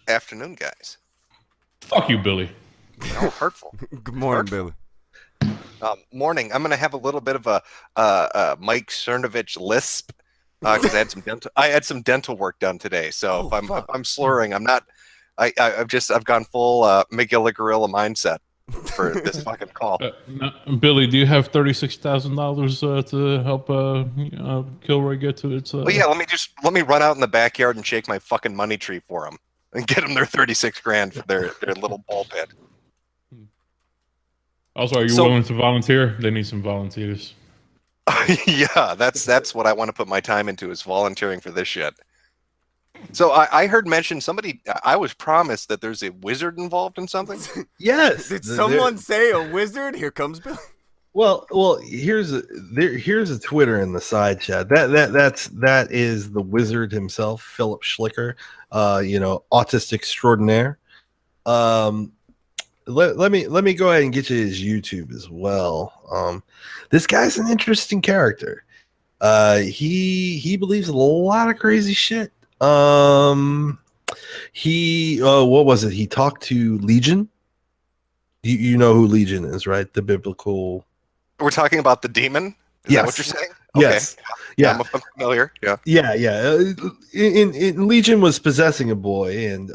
afternoon, guys. Fuck you, Billy. Oh, hurtful. Good morning, Hurtful. Billy. Morning. I'm going to have a little bit of a Mike Cernovich lisp because I had some dental work done today. So if I'm slurring, I'm not. I've gone full Miguel Gorilla mindset for this fucking call. Billy, do you have $36,000 to help Kilroy get to its? Well, yeah. Let me run out in the backyard and shake my fucking money tree for them and get them their 36 grand for their little ball pit. Also, are you willing to volunteer? They need some volunteers. Yeah, that's what I want to put my time into is volunteering for this shit. So I heard mention I was promised that there's a wizard involved in something. Yes. Did someone say a wizard? Here comes Billy. Well, here's a Twitter in the side chat. That is the wizard himself, Philip Schlicker, autistic extraordinaire. Let me go ahead and get you his YouTube as well. This guy's an interesting character. He believes a lot of crazy shit. What was it? He talked to Legion. You know who Legion is, right? The biblical. We're talking about the demon. Is that what you're saying? Okay. Yes. Yeah. I'm familiar. Yeah. Yeah. In Legion was possessing a boy, and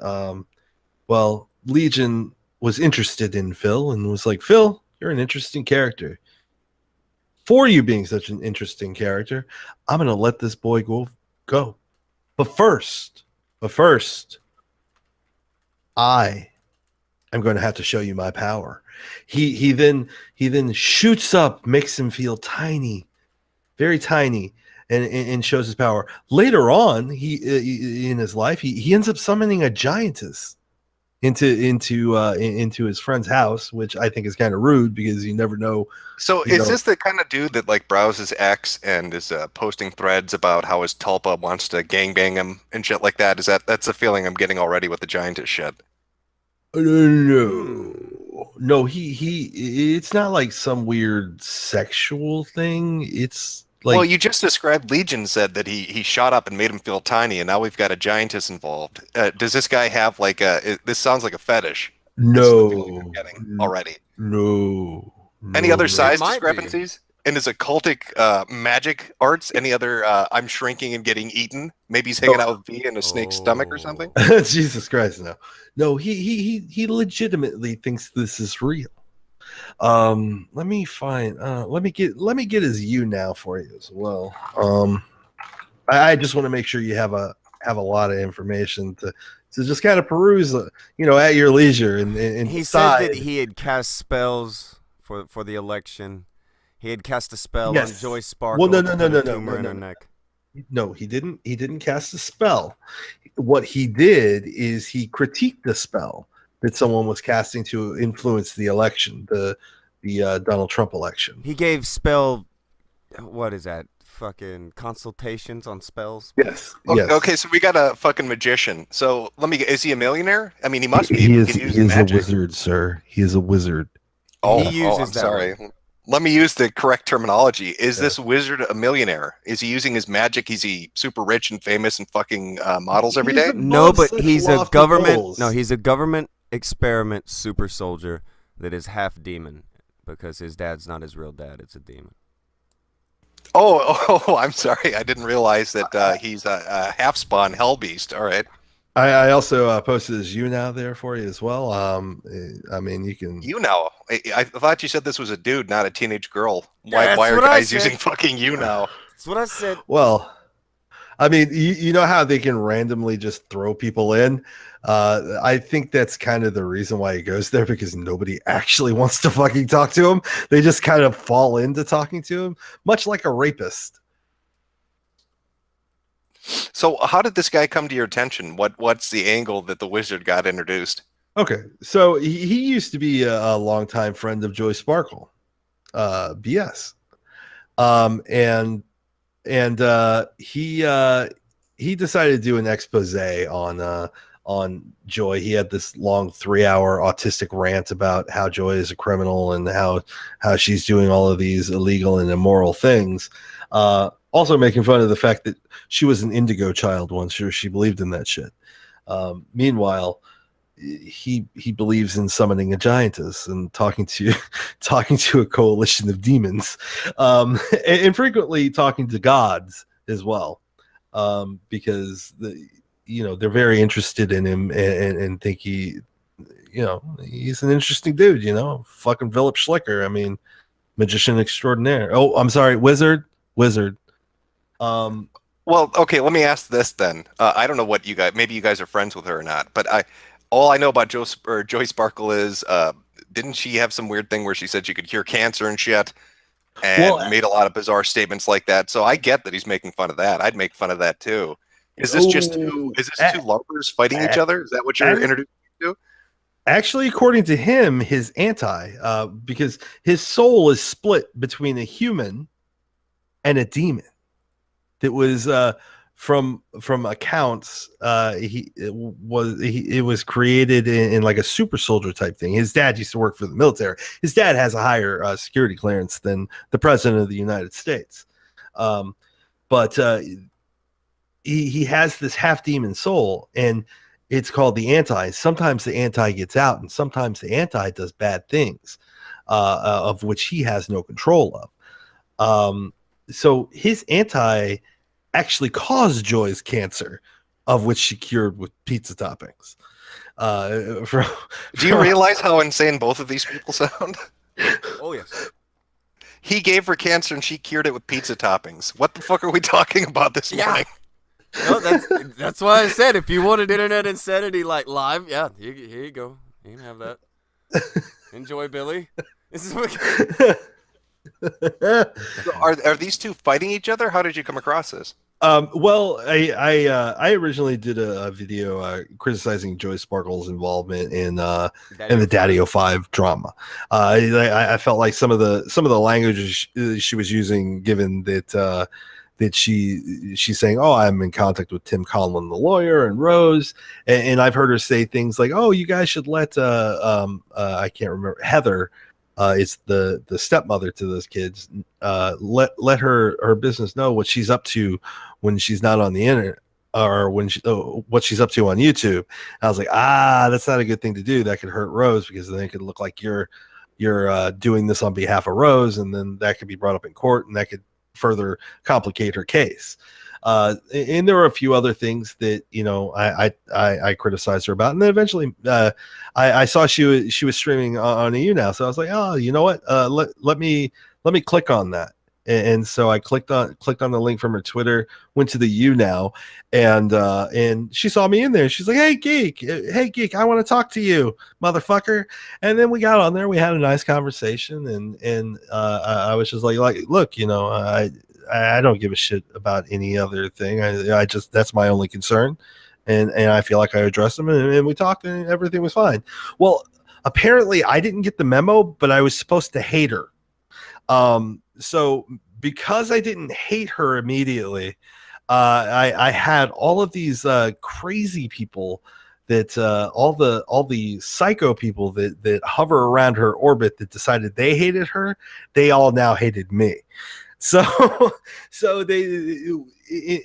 Legion was interested in Phil and was like, Phil, you're an interesting character. For you being such an interesting character, I'm going to let this boy go. But first, I am going to have to show you my power. He then shoots up, makes him feel tiny, very tiny, and shows his power. Later on, he in his life, he ends up summoning a giantess into his friend's house, which I think is kind of rude because you never know. So is this the kind of dude that like browses X and is posting threads about how his tulpa wants to gangbang him and shit like that? That's the feeling I'm getting already with the giantess shit? No, he it's not like some weird sexual thing. It's like, well, you just described Legion said that he shot up and made him feel tiny, and now we've got a giantess involved. Does this guy have like this sounds like a fetish? No, I'm getting already. No. Any other size might discrepancies? And his occultic magic arts? Any other I'm shrinking and getting eaten? Maybe he's hanging out with V in a snake's stomach or something? Jesus Christ, no. He legitimately thinks this is real. Let me find. Let me get his now for you as well. I just want to make sure you have a lot of information to just kind of peruse, at your leisure. And he said that he had cast spells for the election. He had cast a spell on Joy Sparkle. Well, no. No, he didn't. He didn't cast a spell. What he did is he critiqued the spell that someone was casting to influence the election, the Donald Trump election. He gave spell. What is that? Fucking consultations on spells. Yes. Okay, so we got a fucking magician. So is he a millionaire? I mean, he must be. He is a wizard, sir. He is a wizard. I'm sorry. Let me use the correct terminology. Is this wizard a millionaire? Is he using his magic? Is he super rich and famous and fucking models every day? No, but he's a government. No, he's a government experiment super soldier that is half demon because his dad's not his real dad. It's a demon. Oh, I'm sorry. I didn't realize that he's a half spawn hell beast. All right. I also posted his now there for you as well. I mean, you can. I thought you said this was a dude, not a teenage girl. Why are guys using fucking now? That's what I said. Well, I mean, you know how they can randomly just throw people in? I think that's kind of the reason why he goes there, because nobody actually wants to fucking talk to him. They just kind of fall into talking to him, much like a rapist. So how did this guy come to your attention? What's the angle that the wizard got introduced? Okay, so he used to be a longtime friend of Joy Sparkle, BS, and he decided to do an expose on Joy. He had this long 3-hour autistic rant about how Joy is a criminal and how she's doing all of these illegal and immoral things. Also making fun of the fact that she was an indigo child once, or she believed in that shit. Meanwhile, he believes in summoning a giantess and talking to a coalition of demons, and frequently talking to gods as well, because they're very interested in him and think he's an interesting dude. Fucking Philip Schlicker. I mean, magician extraordinaire. Oh, I'm sorry, wizard. Well, okay, let me ask this then. I don't know what you guys, maybe you guys are friends with her or not, but all I know about Joy Sparkle is, didn't she have some weird thing where she said she could cure cancer and shit, and made a lot of bizarre statements like that? So I get that he's making fun of that. I'd make fun of that too. Is this two LARPers fighting each other? Is that what you're introducing to? Actually, according to him, his because his soul is split between a human and a demon. That was from accounts. It was created in like a super soldier type thing. His dad used to work for the military. His dad has a higher security clearance than the president of the United States. But he has this half demon soul, and it's called the anti. Sometimes the anti gets out, and sometimes the anti does bad things, of which he has no control of. So his anti actually caused Joy's cancer, of which she cured with pizza toppings. Do you realize how insane both of these people sound? Oh, yes. He gave her cancer and she cured it with pizza toppings. What the fuck are we talking about this morning? No, that's why I said if you wanted internet insanity like live, yeah, here you go. You can have that. Enjoy, Billy. This is what. So are these two fighting each other? How did you come across this? Well, I originally did a video criticizing Joy Sparkle's involvement in the Daddy 05 drama. I felt like some of the language she was using, given that she's saying, "Oh, I'm in contact with Tim Conlon, the lawyer, and Rose," and I've heard her say things like, "Oh, you guys should let I can't remember, Heather." It's the stepmother to those kids. Let her business know what she's up to when she's not on the internet, or what she's up to on YouTube. And I was like, that's not a good thing to do. That could hurt Rose, because then it could look like you're doing this on behalf of Rose, and then that could be brought up in court, and that could further complicate her case. And there were a few other things that I criticized her about, and then eventually I saw she was streaming on EU now, so I was like, oh, you know what? Let me click on that, and so I clicked on the link from her Twitter, went to the U now, and she saw me in there. She's like, hey geek, I want to talk to you, motherfucker. And then we got on there, we had a nice conversation, and I was just like, look, I don't give a shit about any other thing. I just, that's my only concern. And I feel like I addressed them, and we talked, and everything was fine. Well, apparently I didn't get the memo, but I was supposed to hate her. So because I didn't hate her immediately, I had all of these crazy people that all the psycho people that hover around her orbit that decided they hated her. They all now hated me. So they,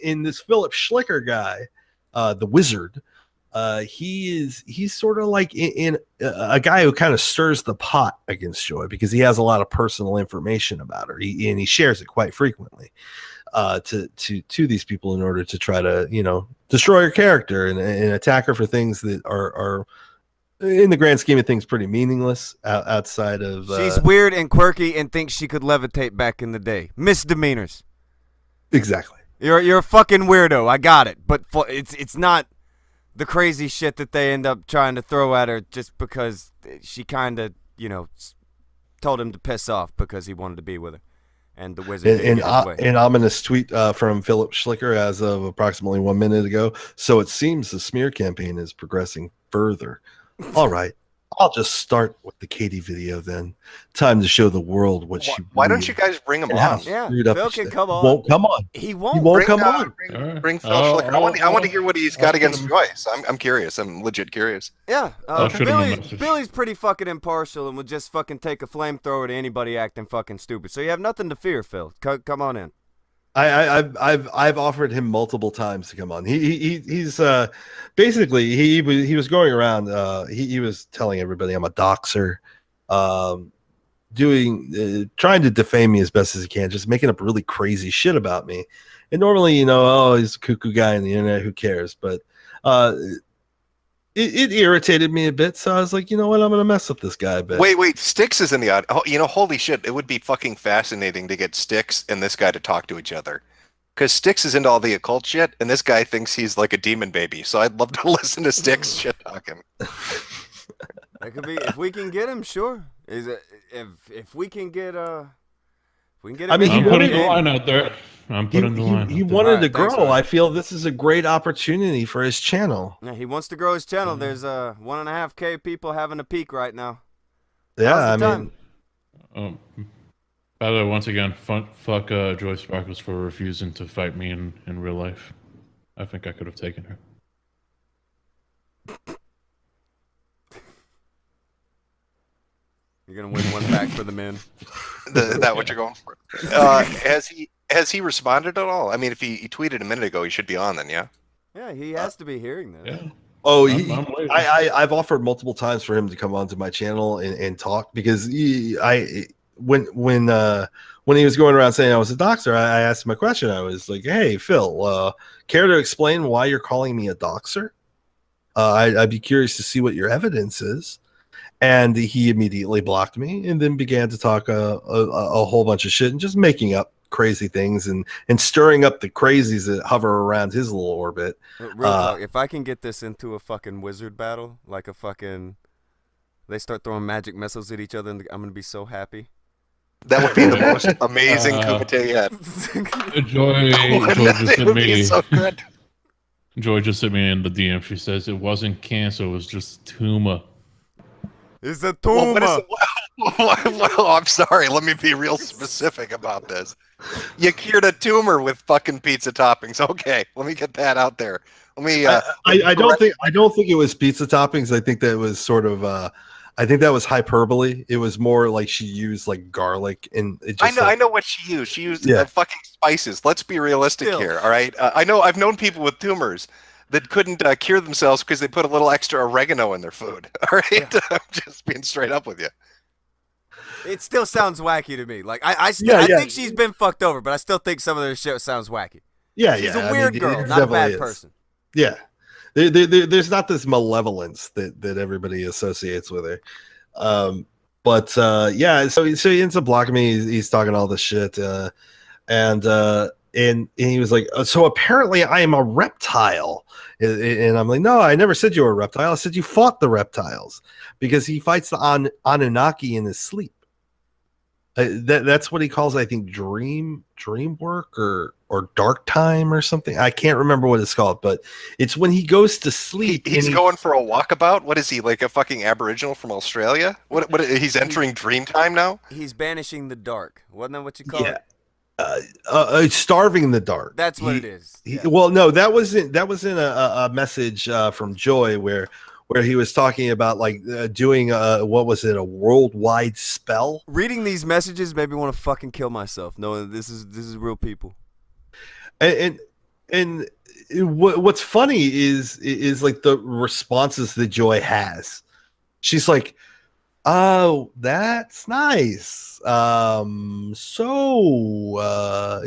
in this Philip Schlicker guy, the wizard, he's sort of like in a guy who kind of stirs the pot against Joy, because he has a lot of personal information about her, and he shares it quite frequently to these people in order to try to destroy her character and attack her for things that are in the grand scheme of things pretty meaningless outside of she's weird and quirky and thinks she could levitate back in the day. Misdemeanors. Exactly. You're a fucking weirdo. I got it, but it's not the crazy shit that they end up trying to throw at her just because she kind of told him to piss off because he wanted to be with her. And the wizard an ominous tweet from Philip Schlicker as of approximately 1 minute ago. So it seems the smear campaign is progressing further. All right, I'll just start with the Katie video then. Time to show the world what she. Why don't you guys bring him on? Yeah, Phil can come on. Won't come on. He won't. He won't come on. Bring Phil Schlicker. I want to hear what he's got against Joyce. I'm curious. I'm legit curious. Yeah, Billy's pretty fucking impartial and would just fucking take a flamethrower to anybody acting fucking stupid. So you have nothing to fear, Phil. Come on in. I've offered him multiple times to come on. He's basically he was going around. He was telling everybody I'm a doxer, trying to defame me as best as he can, just making up really crazy shit about me. And normally, oh, he's a cuckoo guy on the internet. Who cares? But it irritated me a bit, so I was like, you know what, I'm gonna mess with this guy a bit. Wait, Styx is in the audience. Oh, holy shit! It would be fucking fascinating to get Styx and this guy to talk to each other, because Styx is into all the occult shit, and this guy thinks he's like a demon baby. So I'd love to listen to Styx shit talking. That could be if we can get him. Sure, if we can get him. I mean, I'm putting the line out there. I'm putting the line. He out wanted to Thanks, grow. man. I feel this is a great opportunity for his channel. Yeah, he wants to grow his channel. There's 1.5K people having a peak right now. Yeah, Now's the I time. mean, By the way, once again, fuck Joy Sparkles for refusing to fight me in real life. I think I could have taken her. You're gonna win one back for the men. Is that what you're going for? Has he responded at all? I mean, if he tweeted a minute ago, he should be on then, yeah. Yeah, he has to be hearing this. Yeah. oh, I'm waiting. I've offered multiple times for him to come onto my channel and talk, because when he was going around saying I was a doxer, I asked him a question. I was like, hey, Phil, care to explain why you're calling me a doxer? I'd be curious to see what your evidence is. And he immediately blocked me and then began to talk a whole bunch of shit and just making up crazy things and stirring up the crazies that hover around his little orbit. Real talk, if I can get this into a fucking wizard battle, like a fucking, they start throwing magic missiles at each other, and I'm gonna be so happy. That would be the most amazing kumite yet. Joy just It sent would be me. so good. Joy just sent me in the DM. She says it wasn't cancer; it was just tumor. It's a Well, tumor. well, I'm sorry. Let me be real specific about this. You cured a tumor with fucking pizza toppings. Okay, let me get that out there. Let me. I don't think it was pizza toppings. I think that was sort of I think that was hyperbole. It was more like she used like garlic and it just I know what she used. She used fucking spices. Let's be realistic Still. here. All right. I've known people with tumors that couldn't cure themselves because they put a little extra oregano in their food. All right. Yeah. I'm just being straight up with you. It still sounds wacky to me. Like I think she's been fucked over, but I still think some of their shit sounds wacky. She's a weird girl, it not a bad definitely is. person. Yeah. There's not this malevolence that everybody associates with her. Yeah, so he ends up blocking me. He's talking all this shit. And he was like, so apparently I am a reptile. And I'm like, no, I never said you were a reptile. I said you fought the reptiles, because he fights the Anunnaki in his sleep. That's what he calls, I think, dream work or dark time or something. I can't remember what it's called, but it's when he goes to sleep. He's going for a walkabout. What is he, like a fucking Aboriginal from Australia? What he's entering dream time now? He's banishing the dark. Wasn't that what you call it? Starving in the dark. That's what it is. Well, no, that was in a message from Joy where he was talking about like doing what was it, a worldwide spell. Reading these messages made me want to fucking kill myself, knowing this is real people. And what's funny is like the responses that Joy has. She's like, oh, that's nice.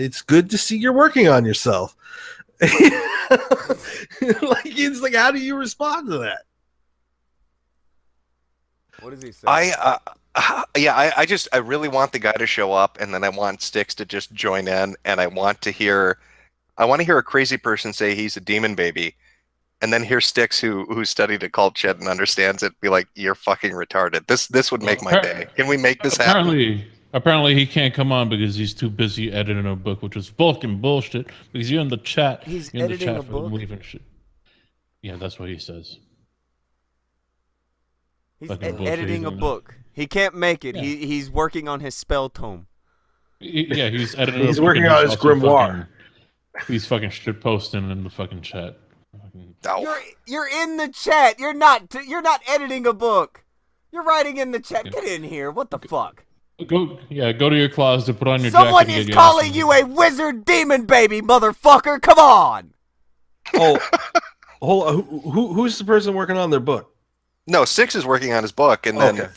It's good to see you're working on yourself. Like, it's like, how do you respond to that? What does he say? I really want the guy to show up, and then I want Styx to just join in, and I want to hear a crazy person say he's a demon baby, and then hear Styx who studied occult shit and understands it be like, you're fucking retarded. This would make my day. Can we make this happen? Apparently he can't come on because he's too busy editing a book, which is fucking bullshit. Because you're in the chat. He's you're in the editing chat a for book? leaving shit. Yeah, that's what he says. He's Fucking bullshit editing a he's doing. book. He can't make it. Yeah. He's working on his spell tome. Yeah, he's editing. He's a book working and on his also grimoire. He's fucking shit posting in the fucking chat. Oh. You're in the chat. You're not editing a book. You're writing in the chat. Get in here. What the fuck? Go to your closet, put on your Someone jacket. is calling you a wizard demon baby, motherfucker. Come on. Oh, hold on. Who's the person working on their book? No, Six is working on his book, and then Okay.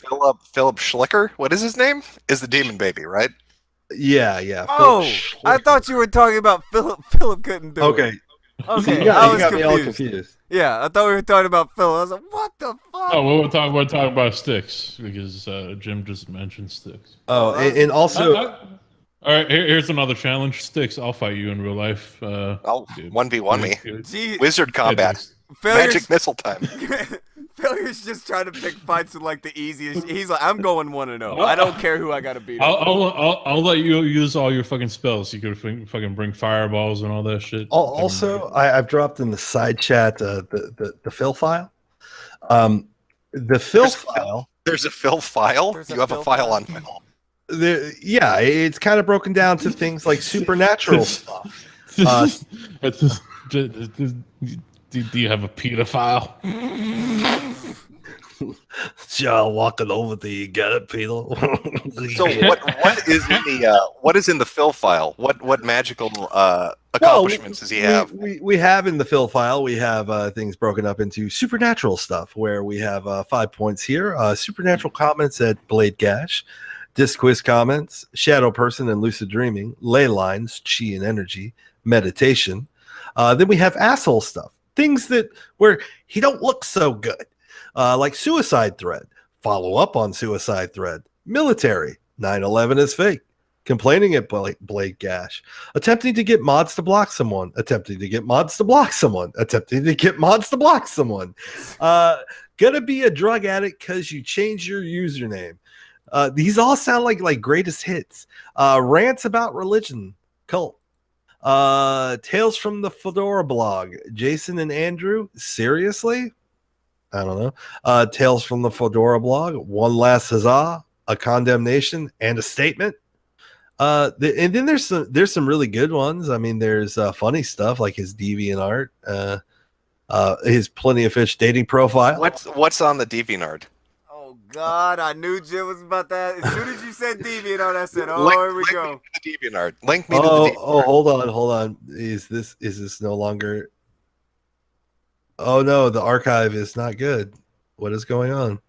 Philip Schlicker, what is his name? Is the demon baby, right? Yeah. Oh, Philip I Schlichter. thought you were talking about Philip. Philip couldn't do it. Okay. Okay, You got, I you was got me all confused. confused. Yeah, I thought we were talking about Phil. I was like, what the fuck? Oh, we're talking about sticks because Jim just mentioned sticks. Oh, and also, All right, here's another challenge. Sticks, I'll fight you in real life. I'll 1v1 me. Gee, Wizard combat. Failures, Magic missile time. Failures just trying to pick fights in like the easiest. He's like, I'm going 1-0. I don't care who I gotta beat. I'll let you use all your fucking spells. You could fucking bring fireballs and all that shit. also, I've dropped in the side chat the Phil file. The Phil file. There's a Phil file? There's a You have Phil a file file. on Phil. Yeah, it's kind of broken down to things like supernatural stuff. Do you have a pedophile? John walking over to you, get it, Peter? So what is in the Phil file? What magical accomplishments does he have? We have in the Phil file, we have things broken up into supernatural stuff where we have 5 points here. Supernatural comments at Blade Gash, Disc Quiz comments, Shadow Person and Lucid Dreaming, Ley Lines, Chi and Energy, Meditation. Then we have asshole stuff, things that where he don't look so good, like Suicide Thread, follow up on Suicide Thread, Military, 9/11 is fake, complaining at Blade Gash, attempting to get mods to block someone, attempting to get mods to block someone, attempting to get mods to block someone, gonna be a drug addict because you changed your username. These all sound like greatest hits. Rants about religion, cult. Tales from the Fedora blog. Jason and Andrew, seriously? I don't know. Tales from the Fedora blog. One last huzzah, a condemnation, and a statement. And then there's some really good ones. I mean, there's funny stuff like his DeviantArt, his Plenty of Fish dating profile. What's on the DeviantArt? Oh God, I knew Jim was about that. As soon as you said DeviantArt, I said, "Oh, here we go." Link me to the DeviantArt. Link me to the DeviantArt. Oh, hold on. Is this no longer? Oh no, the archive is not good. What is going on?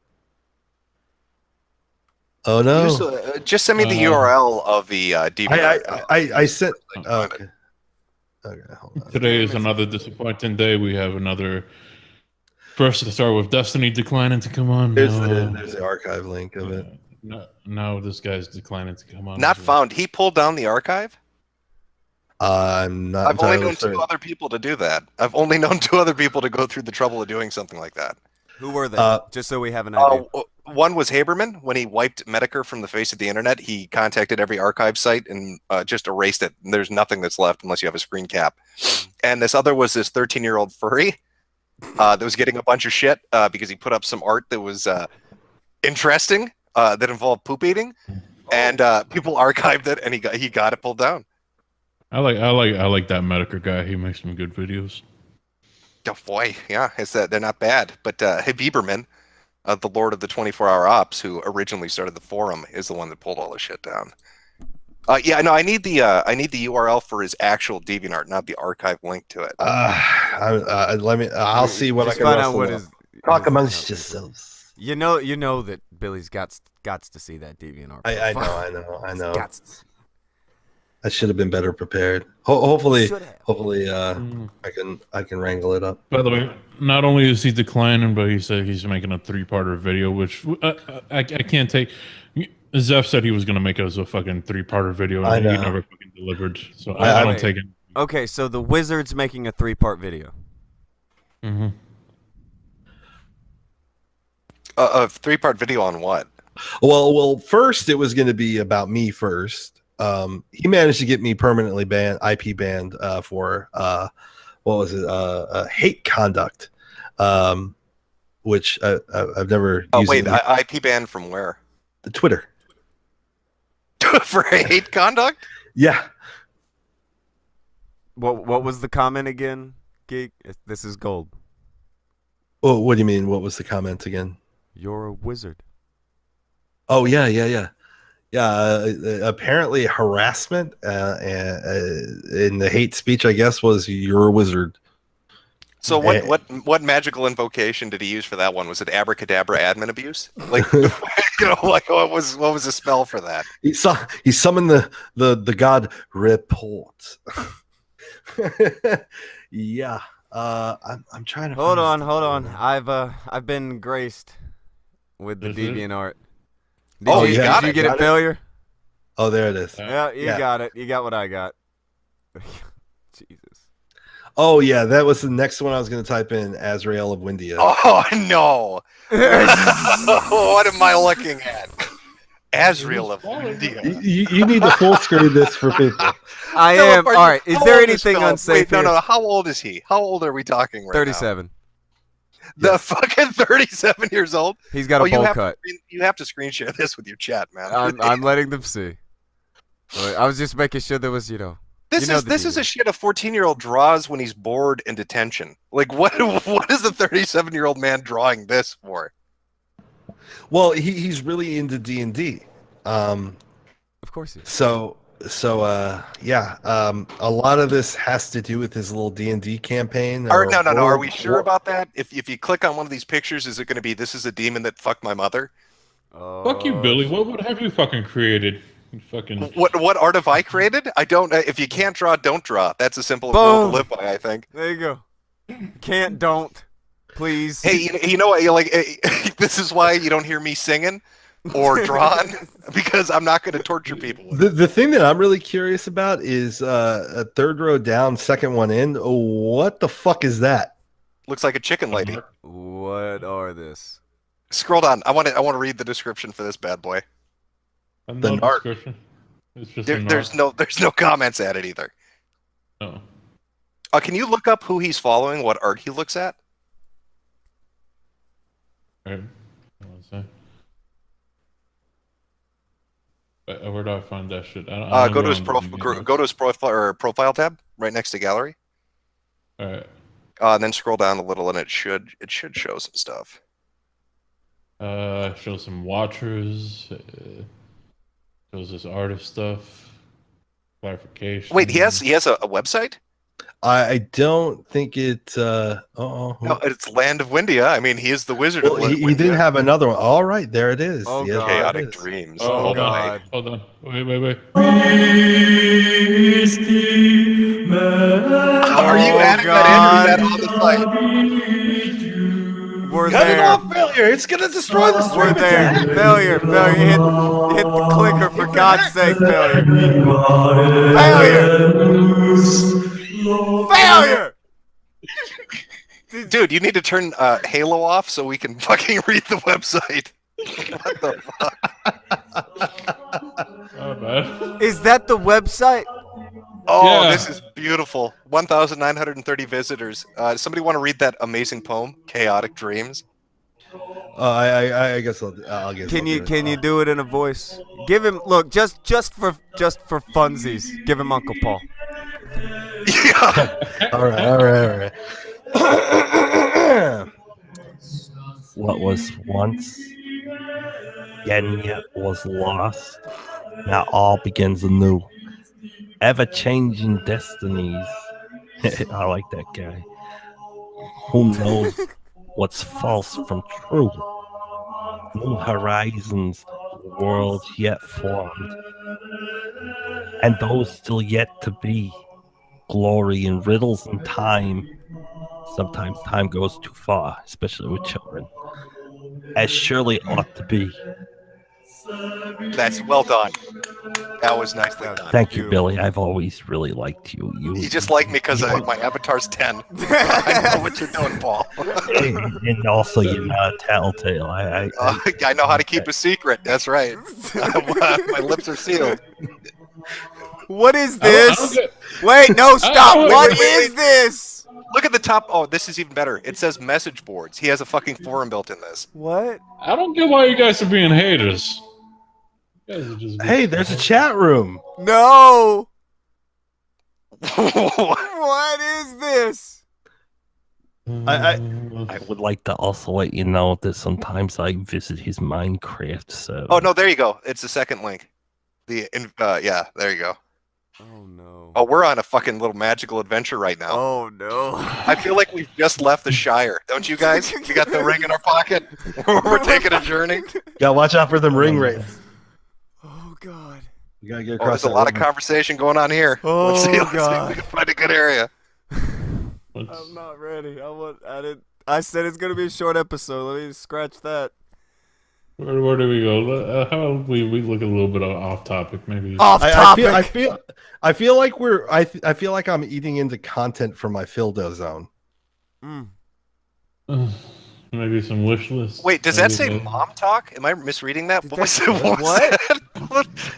Oh no! Just send me the URL of the DeviantArt. I sent. Okay. Okay, hold on. Today is another disappointing day. We have another. First to start with Destiny declining to come on. There's the archive link of it. Now this guy's declining to come on. Not found. He pulled down the archive? I'm not. I've only known entirely two other people to do that. I've only known two other people to go through the trouble of doing something like that. Who were they? Just so we have an idea. One was Haberman. When he wiped Metokur from the face of the internet, he contacted every archive site and just erased it. And there's nothing that's left unless you have a screen cap. And this other was this 13-year-old furry that was getting a bunch of shit because he put up some art that was interesting that involved poop eating, and people archived it, and he got it pulled down. I like that Metokur guy. He makes some good videos. Oh boy, yeah, they're not bad. But Haberman, the Lord of the 24-hour ops, who originally started the forum, is the one that pulled all this shit down. Yeah, no, I need the URL for his actual DeviantArt, not the archive link to it. I'll see what I can find out what is. talk amongst yourselves. You know that Billy's got to see that DeviantArt. I know. Gots. I should have been better prepared. Hopefully, Should have. I can wrangle it up. By the way, not only is he declining, but he said he's making a 3-parter video, which I can't take. Zeph said he was going to make us a fucking 3-parter video, and he never fucking delivered. So I don't take it. Okay, so the Wizard's making a 3-part video. Mm-hmm. A 3-part video on what? Well, first it was going to be about me first. He managed to get me permanently IP banned for what was it? Hate conduct, which I've never. Oh used wait, IP banned from where? Twitter. For hate conduct? Yeah. What was the comment again, Geek? This is gold. Oh, what do you mean? What was the comment again? You're a wizard. Oh yeah. apparently harassment and the hate speech, I guess, was "you're a wizard." So what magical invocation did he use for that one? Was it abracadabra admin abuse? Like like what was the spell for that? He summoned the god report. Yeah. I'm trying to Hold on. I've been graced with the Is it? deviant art. Oh, you did got you it. get Got it, failure? Oh, there it is. Yeah, you Yeah. got it. You got what I got. Jesus. Oh yeah, that was the next one I was going to type in. Azrael of Windia. Oh no! What am I looking at? Azrael of India. You need to full screen this for people. I am. All right. Is there anything unsafe Wait, here? no. How old is he? How old are we talking right 37. now? The fucking 37 years old. He's got a bowl cut. You have to screen share this with your chat, man. I'm letting them see. I was just making sure there was, This is a shit a 14-year-old draws when he's bored in detention. Like what is the 37-year-old man drawing this for? Well, he's really into D&D. Of course he is. So yeah. A lot of this has to do with his little D&D campaign. No. Are we sure about that? If you click on one of these pictures, is it going to be "this is a demon that fucked my mother"? Fuck you, Billy. What have you fucking created? You fucking. What art have I created? I don't. If you can't draw, don't draw. That's a simple rule to live by, I think. There you go. Can't, don't, please. Hey, you know what? Like this is why you don't hear me singing or drawing because I'm not going to torture people. The thing that I'm really curious about is a third row down, second one in. Oh, what the fuck is that? Looks like a chicken lady. What are this? Scroll down. I want to read the description for this bad boy. The narc. It's just There's no comments at it either. No. Can you look up who he's following? What art he looks at? Right. Where do I find that shit? I Go to his profile tab right next to gallery. All right. And then scroll down a little, and it should show some stuff. Show some watchers. Shows this artist stuff. Clarification. Wait, he has a website? I don't think it. No, it's Land of Windia. I mean, he is the wizard of Windia. He did have another one. All right, there it is. Oh, Yes, God. Chaotic it is. Dreams. Oh, hold God. on. Hold on. Wait. Are you adding that in or is that on the site? We're Cut it there. off, failure. It's gonna destroy the stream. We're there. Failure. Hit the clicker for God's sake, failure. Failure! Dude, you need to turn Halo off so we can fucking read the website. What the fuck? Oh, bad. Is that the website? Oh, Yeah. This is beautiful. 1,930 visitors. Somebody want to read that amazing poem, Chaotic Dreams? I guess I'll guess. Can you do it in a voice? Give him just for funsies. Give him Uncle Paul. Yeah. All right. What was once, and yet was lost, now all begins anew. Ever-changing destinies. I like that guy. Who knows what's false from true? New horizons, worlds yet formed, and those still yet to be. Glory in riddles and time. Sometimes time goes too far, especially with children, as surely ought to be. That's well done. That was nicely done. Thank you, Billy. I've always really liked you. You just like me because my avatar's 10. I know what you're doing, Paul. And also, you're not a tattletale. I know how to keep a secret. That's right. My lips are sealed. What is this? Wait, no, stop. What is this? Look at the top. Oh, this is even better. It says message boards. He has a fucking forum built in this. What? I don't get why you guys are being haters. You guys are just Hey, there's a chat room. No. What is this? I would like to also let you know that sometimes I visit his Minecraft server. Oh, no, there you go. It's the second link. Yeah, there you go. Oh no. Oh, we're on a fucking little magical adventure right now. Oh no. I feel like we've just left the Shire, don't you guys? We got the ring in our pocket. We're taking a journey. Gotta watch out for them ring wraiths. Oh god. You gotta get Oh, across there's a lot of conversation going on here. Oh, let's see if God. we can find a good area. I'm not ready. I said it's gonna be a short episode. Let me scratch that. Where do we go? How about we look a little bit off topic, maybe? Off topic. I feel like I feel like I'm eating into content from my Fildo zone. Maybe some wish lists. Wait, does that say mom talk? Am I misreading that? What was that?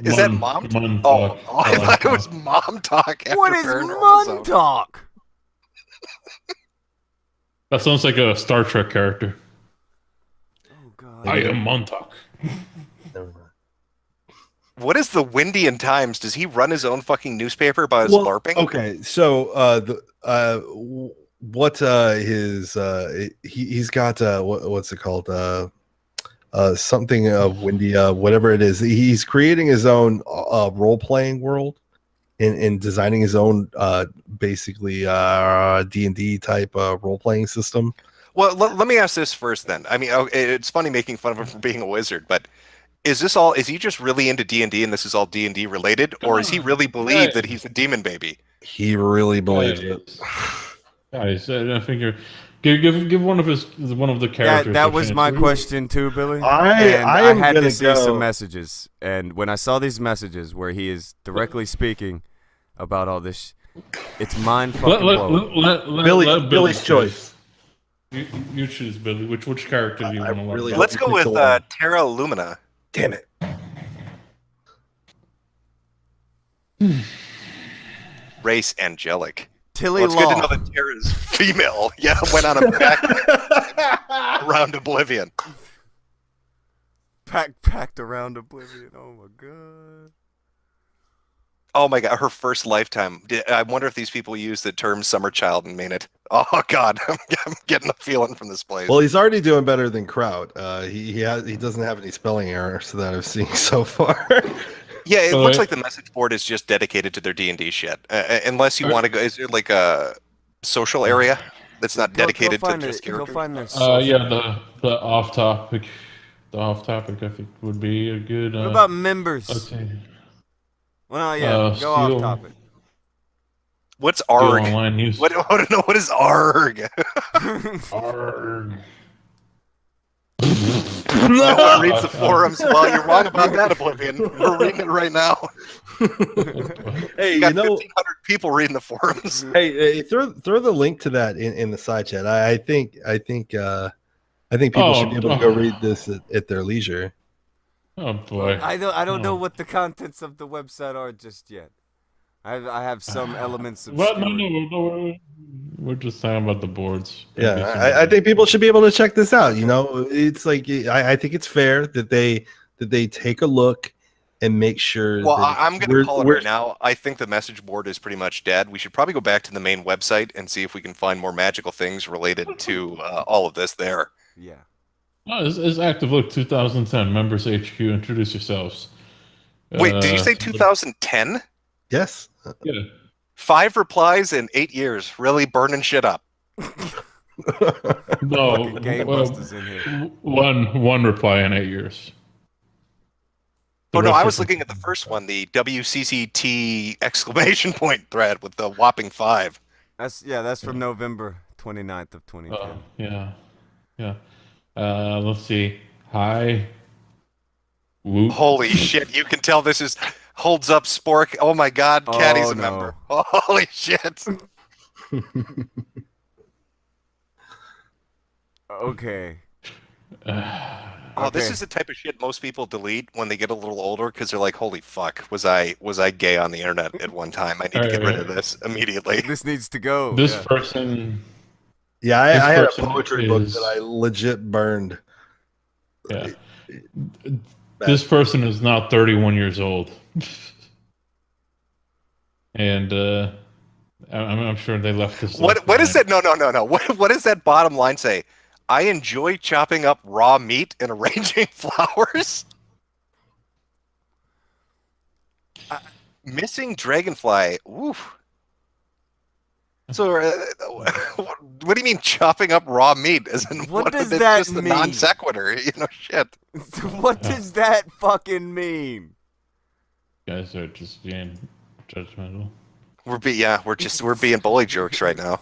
Is that mom talk? Oh, I thought it was mom talk. What is mom talk? That sounds like a Star Trek character. Oh god. I am Montauk. Never mind. What is the Windian Times? Does he run his own fucking newspaper about his LARPing? Okay, so he's got what's it called? Something of Windia, whatever it is. He's creating his own role playing world and designing his own basically D&D type role playing system. Well, let me ask this first then. I mean, it's funny making fun of him for being a wizard, but is he just really into D&D and this is all D&D related, or is he really believe that he's a demon baby? He really believes it. Guys, I figure give one of the characters. That was my question too, Billy. I had to see some messages, and when I saw these messages where he is directly speaking about all this, it's mind fucking blowing. Billy's choice. You choose, Billy. Which character do you want to really learn? Let's go with Terra Lumina. Damn it. Race angelic. Tilly It's Law. good to know that Terra's female. Yeah, went on a back around Oblivion. Packed around Oblivion. Oh my god. Oh my god, her first lifetime. I wonder if these people use the term summer child and mean it. Oh god, I'm getting a feeling from this place. Well, he's already doing better than Kraut. He doesn't have any spelling errors that I've seen so far. Yeah, it looks like the message board is just dedicated to their D&D shit. Unless you want to go, is there like a social area that's not dedicated to just characters? Go find this. Yeah, the off topic. The off topic, I think, would be a good. What about members? Okay. Well, yeah, go off topic. What's ARG? Online news. What is ARG? ARG. No one reads the forums. Well, you're wrong about that, Oblivion. We're reading it right now. Hey, you got 1,500 people reading the forums. Hey, throw the link to that in the side chat. I think people should be able to go read this at their leisure. Oh boy. I don't know what the contents of the website are just yet. I have some elements of. Well, no, we're just talking about the boards. Yeah, I think people should be able to check this out. You know, it's like I think it's fair that they take a look and make sure. Well, I'm going to call it right now. I think the message board is pretty much dead. We should probably go back to the main website and see if we can find more magical things related to all of this there. Yeah. Oh, it's active. Look, 2010 members HQ. Introduce yourselves. Wait, did you say 2010? Yes. Yeah. 5 replies in 8 years. Really burning shit up. No, Game Busters in here. One reply in 8 years. Oh no, I was looking at the first one, the WCCT exclamation point thread with the whopping 5. That's from November 29th of 2010. Yeah. Let's see. Hi. Whoop. Holy shit! You can tell this is holds up Spork. Oh my god, Caddy's a member. Holy shit! Okay. Oh, this is the type of shit most people delete when they get a little older because they're like, "Holy fuck, was I gay on the internet at one time? I need to get rid of this immediately." This needs to go. This person. Yeah, I had a poetry book that I legit burned. Yeah. This person is now 31 years old. And I'm sure they left this. What is that? No. What does that bottom line say? I enjoy chopping up raw meat and arranging flowers. Missing dragonfly. Oof. So, what do you mean chopping up raw meat? As in, What does it's that just the mean? non sequitur, shit. What does that fucking mean? Guys are just being judgmental. We're being bully jerks right now.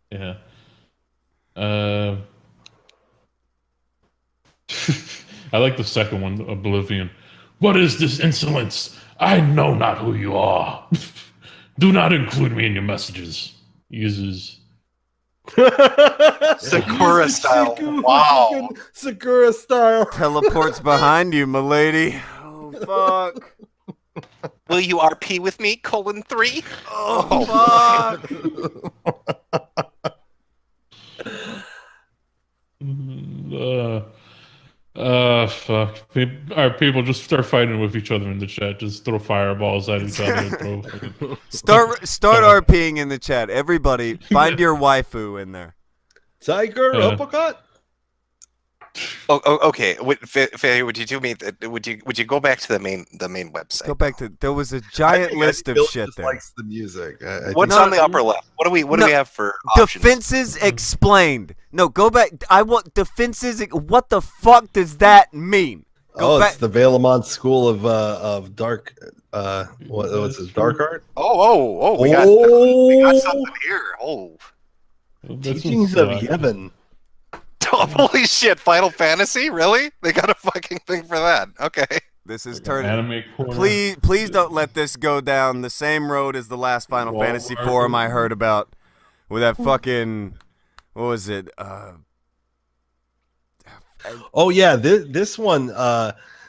Yeah. I like the second one, Oblivion. What is this insolence? I know not who you are. Do not include me in your messages. Uses Sakura Use the style. Shiku Wow. fucking Sakura style. Teleports behind you, milady. Oh, fuck. Will you RP with me? (3). Oh, fuck. Fuck. Alright, people just start fighting with each other in the chat. Just throw fireballs at each other and throw fucking... Start RPing in the chat. Everybody, find your waifu in there. Tiger uppercut. Oh, okay. Faye, would you do me? Would you go back to the main website? Go back to, there was a giant list of Bill shit just there. likes the music. What's on the upper left? What do we have for options? Defenses explained. No, go back. I want defenses. What the fuck does that mean? Go back. It's the Valemont School of Dark. What's it? Dark art. We got something here. Oh, Teachings of Yevon. holy shit! Final Fantasy, really? They got a fucking thing for that? Okay. This is turning. Anime corner. Please don't let this go down the same road as the last Final Fantasy forum I heard about, with that fucking, what was it? Oh yeah, this one.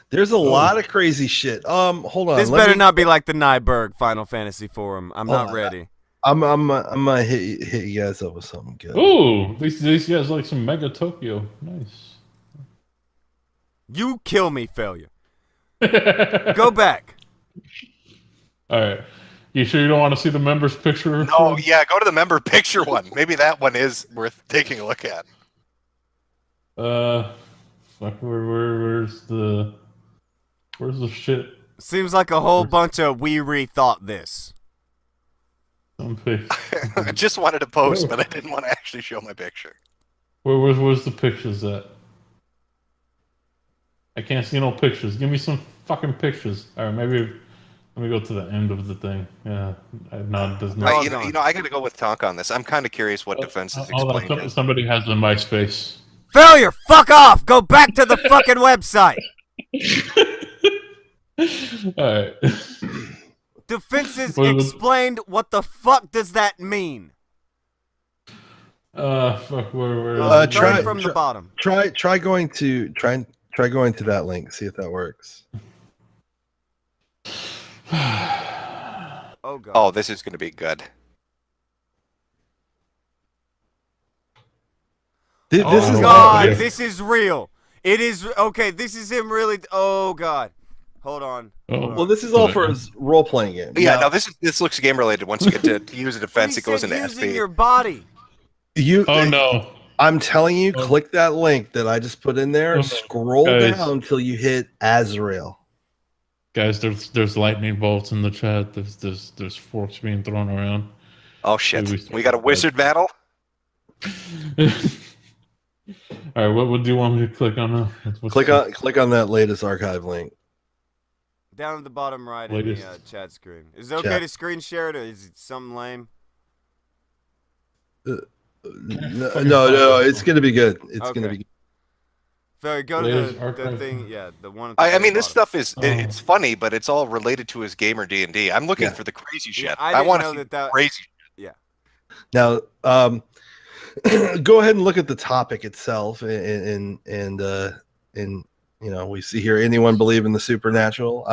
There's a lot of crazy shit. Hold on. This better not be like the Nyberg Final Fantasy forum. I'm not ready. I'm gonna hit you guys up with something good. Ooh, these guys like some Mega Tokyo. Nice. You kill me, failure. Go back. All right. You sure you don't want to see the members picture? No, yeah, go to the member picture one. Maybe that one is worth taking a look at. Fuck, where's the shit? Seems like a whole bunch of we rethought this. I just wanted to post, but I didn't want to actually show my picture. Where's the pictures at? I can't see no pictures. Give me some fucking pictures. All right, maybe let me go to the end of the thing. Yeah, does not. I got to go with Tonk on this. I'm kind of curious what defenses explained. Somebody has a MySpace. Failure. Fuck off. Go back to the fucking website. All right. Defenses explained. What the fuck does that mean? Fuck. Where try from the bottom. Try going to that link. See if that works. Oh god. Oh, this is going to be good. This is real. It is okay. This is him really. Oh god. Hold on. Well, this is all for his role-playing game. Yeah, no, this looks game-related. Once you get to use a defense, it goes into using SP. your body. No. I'm telling you, click that link that I just put in there. Scroll down until you hit Azrael. Guys, there's lightning bolts in the chat. There's forks being thrown around. Oh shit! We got a wizard battle. All right, what do you want me to click on? Click on that latest archive link. Down at the bottom right in the chat screen. Is it okay to screen share it, or is it something lame? No, it's gonna be good. It's gonna be good. So go to the thing, the one. I mean, this stuff is it's funny, but it's all related to his gamer D&D. I'm looking for the crazy shit. I want to see that crazy shit. Yeah. Now, go ahead and look at the topic itself, and we see here, anyone believe in the supernatural?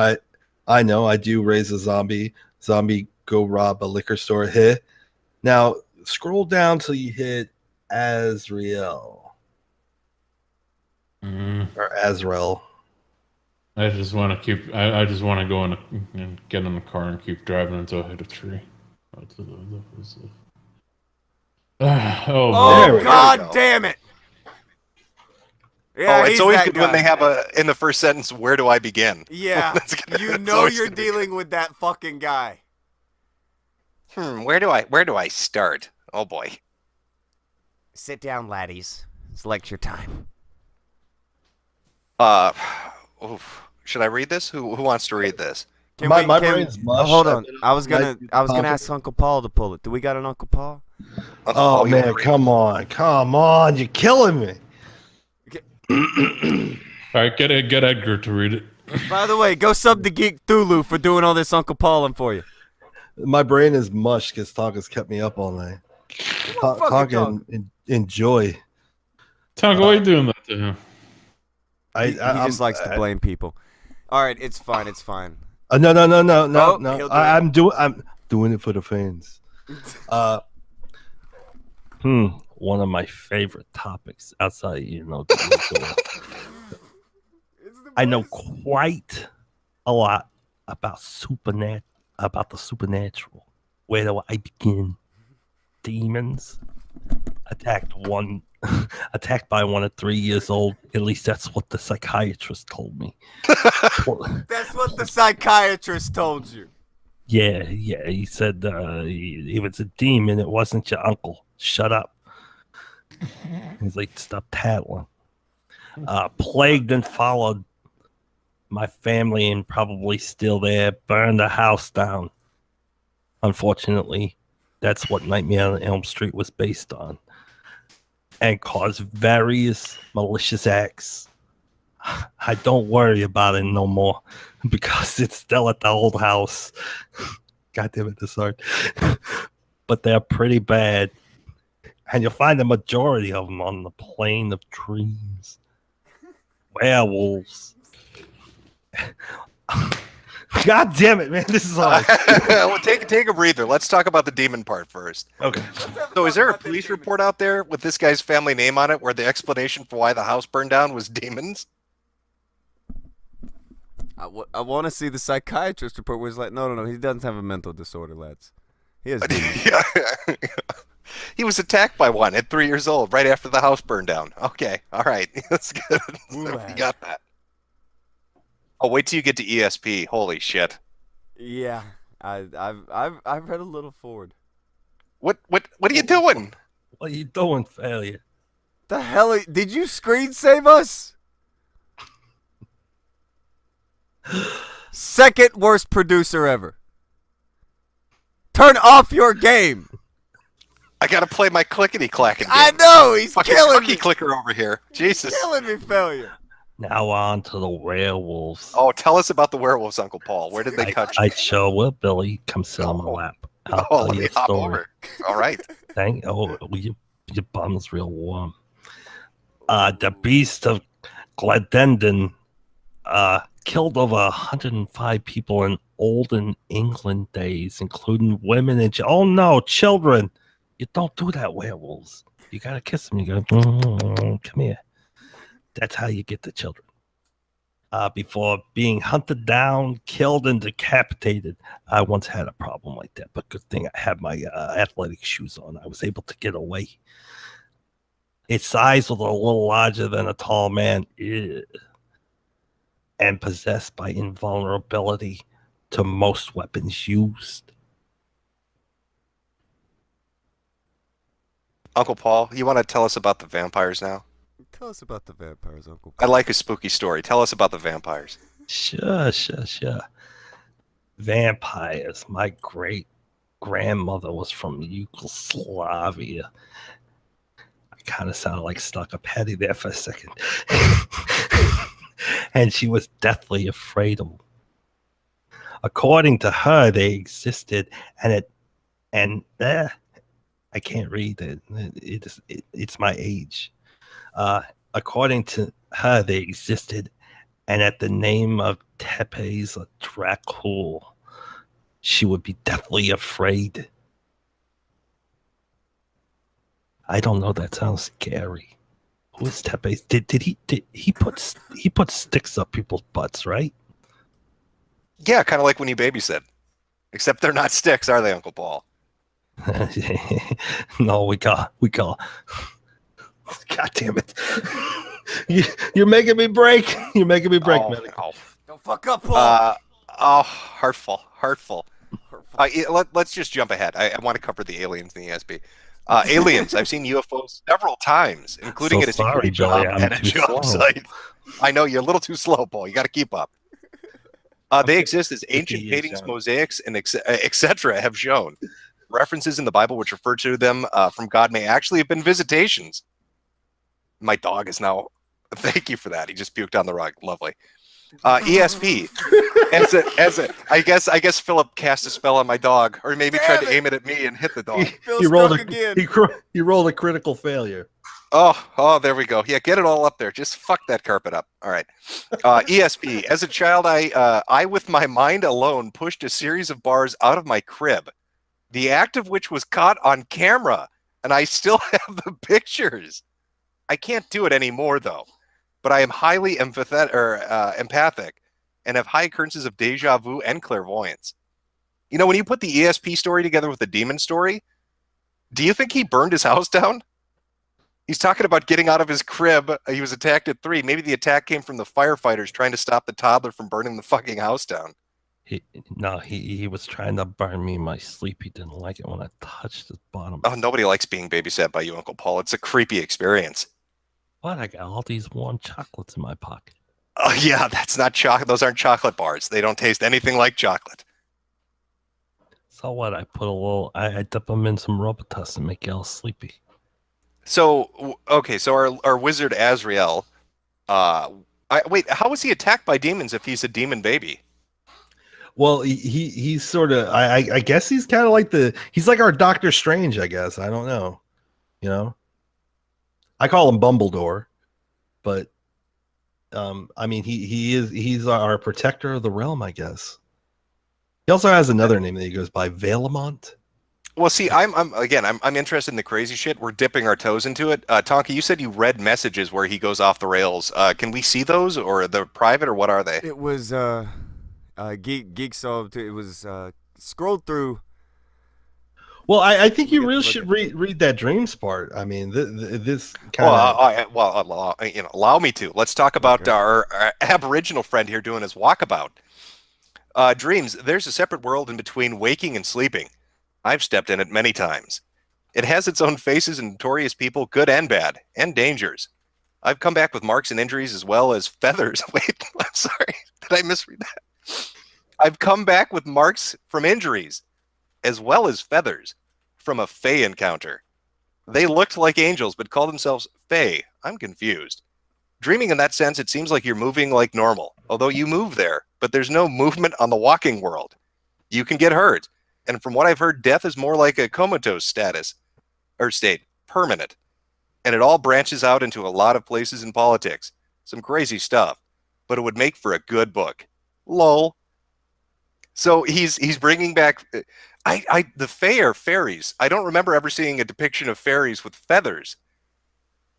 I know, I do raise a zombie go rob a liquor store. Hit. Now scroll down till you hit Azrael or Azrael. I just want to go and get in the car and keep driving until I hit a tree. Oh god damn it! Yeah, it's he's always that good when guy. they have in the first sentence, where do I begin? Yeah, you It's know always you're gonna be dealing with that fucking guy. where do I start? Oh boy. Sit down, laddies. It's lecture time. Should I read this? Who wants to read this? My brain's mush. Hold on. I was Might be gonna ask Uncle Paul to pull it. Do we got an Uncle Paul? Uncle Oh Paul, you man, wanna read come on, you're killing me. All right, get Edgar to read it. By the way, go sub to Geekthulhu for doing all this Uncle Paulin' for you. My brain is mush because Tonka's kept me up all night. Tonka, enjoy. Tonka, why are you doing that to him? He just likes to blame people. All right, it's fine. It's fine. No. He'll do I'm doing it for the fans. One of my favorite topics outside, I know quite a lot about the supernatural. Where do I begin? Demons attacked by one at 3 years old. At least that's what the psychiatrist told me. That's what the psychiatrist told you. Yeah. He said it was a demon. It wasn't your uncle. Shut up. He's like, stop tattling. Plague then followed my family and probably still there. Burned the house down. Unfortunately, that's what Nightmare on Elm Street was based on. And caused various malicious acts. I don't worry about it no more because it's still at the old house. God damn it, this hard. But they're pretty bad. And you'll find the majority of them on the plane of dreams. Werewolves. God damn it, man. This is hard. Well, take a breather. Let's talk about the demon part first. Okay. So is there a police report out there with this guy's family name on it where the explanation for why the house burned down was demons? I want to see the psychiatrist report where he's like, no, he doesn't have a mental disorder, lads. He has demons. Yeah. He was attacked by one at 3 years old right after the house burned down. Okay. All right. That's good. We got that. Oh, wait till you get to ESP. Holy shit. Yeah, I've read a little forward. What are you doing? What are you doing, failure? The hell did you screen save us? Second worst producer ever. Turn off your game. I gotta play my clickety clacking game. I know he's fucking killing cookie me. clicker over here. Jesus. Killing me, failure. Now on to the werewolves. Oh, tell us about the werewolves, Uncle Paul. Where did they cut you? I sure will, Billy. Come sit on my lap. I'll Oh, tell let you me a hop story. over. All right. Your bum's real warm. The beast of Gladendon killed over 105 people in olden England days, including women and children. You don't do that, werewolves. You gotta kiss them. You go, come here. That's how you get the children. Before being hunted down, killed, and decapitated. I once had a problem like that, but good thing I had my athletic shoes on. I was able to get away. Its size was a little larger than a tall man. Ew. And possessed by invulnerability to most weapons used. Uncle Paul, you want to tell us about the vampires now? Tell us about the vampires, Uncle. I like a spooky story. Tell us about the vampires. Sure. Vampires. My great grandmother was from Yugoslavia. I kind of sounded like stuck up Petty there for a second. And she was deathly afraid of them. According to her, they existed, I can't read it. It's my age. According to her, they existed, and at the name of Tepes or Dracul, she would be deathly afraid. I don't know. That sounds scary. Who is Tepes? Did he put sticks up people's butts, right? Yeah, kind of like when you babysit. Except they're not sticks, are they, Uncle Paul? No, we call. God damn it! You're making me break. You're making me break, Oh, man. oh. Don't fuck up, Paul. Hurtful. Let's just jump ahead. I want to cover the aliens in the ESP. Aliens. I've seen UFOs several times, including at a security job and a job site. I know you're a little too slow, Paul. You got to keep up. They exist as ancient paintings, mosaics, and etc. have shown. References in the Bible which refer to them from God may actually have been visitations. My dog is now. Thank you for that. He just puked on the rug. Lovely. ESP. I guess Philip cast a spell on my dog, or maybe tried to aim it at me and hit the dog. He rolled a critical failure. Oh, there we go. Yeah, get it all up there. Just fuck that carpet up. All right. ESP. As a child, I with my mind alone pushed a series of bars out of my crib, the act of which was caught on camera, and I still have the pictures. I can't do it anymore, though. But I am highly empathic and have high occurrences of deja vu and clairvoyance. You know, when you put the ESP story together with the demon story, do you think he burned his house down? He's talking about getting out of his crib. He was attacked at 3. Maybe the attack came from the firefighters trying to stop the toddler from burning the fucking house down. He was trying to burn me in my sleep. He didn't like it when I touched his bottom. Oh, nobody likes being babysat by you, Uncle Paul. It's a creepy experience. What? I got all these warm chocolates in my pocket. Oh, yeah, that's not chocolate. Those aren't chocolate bars. They don't taste anything like chocolate. So what? I dip them in some Robitussin and make you all sleepy. So, okay, so our wizard Azrael, wait, how was he attacked by demons if he's a demon baby? Well, he's sort of, I guess he's kind of like he's like our Doctor Strange, I guess. I don't know. You know? I call him Bumbledore, but I mean he's our protector of the realm, I guess. He also has another name that he goes by, Valemont. Well, see, I'm interested in the crazy shit. We're dipping our toes into it. Tonka, you said you read messages where he goes off the rails. Can we see those, or they're private, or what are they? It was Geek so it was scrolled through. Well, I think you really should read that dreams part. I mean, this kind of. Allow me to. Let's talk about our Aboriginal friend here doing his walkabout. Dreams. There's a separate world in between waking and sleeping. I've stepped in it many times. It has its own faces and notorious people, good and bad, and dangers. I've come back with marks and injuries as well as feathers. Wait, I'm sorry. Did I misread that? I've come back with marks from injuries as well as feathers from a Fae encounter. They looked like angels but called themselves Fae. I'm confused. Dreaming in that sense, it seems like you're moving like normal, although you move there, but there's no movement on the walking world. You can get hurt. And from what I've heard, death is more like a comatose state, permanent. And it all branches out into a lot of places in politics. Some crazy stuff. But it would make for a good book. Lol. So he's bringing back... the Fae are fairies. I don't remember ever seeing a depiction of fairies with feathers.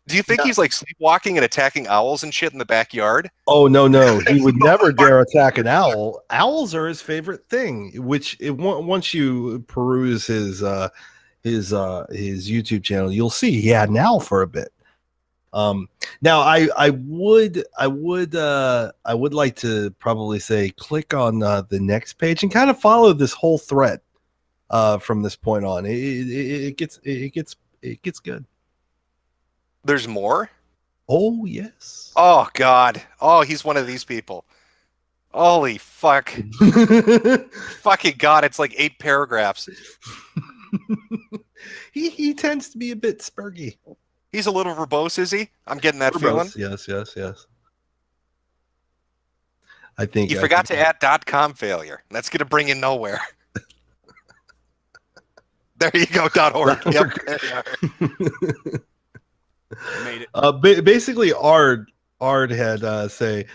Do you think he's like sleepwalking and attacking owls and shit in the backyard? Oh, no. He would never dare attack an owl. Owls are his favorite thing, once you peruse his YouTube channel, you'll see he had an owl for a bit. Now I would like to probably say click on the next page and kind of follow this whole thread from this point on. It gets good. There's more? Oh, yes. Oh, God. Oh, he's one of these people. Holy fuck. Fucking God, it's like 8 paragraphs. He tends to be a bit spurgy. He's a little verbose, is he? I'm getting that feeling. Yes. I think you forgot to add .com failure. That's going to bring you nowhere. There you go, .org. Yep, there you are. Made it. Basically, Ard had say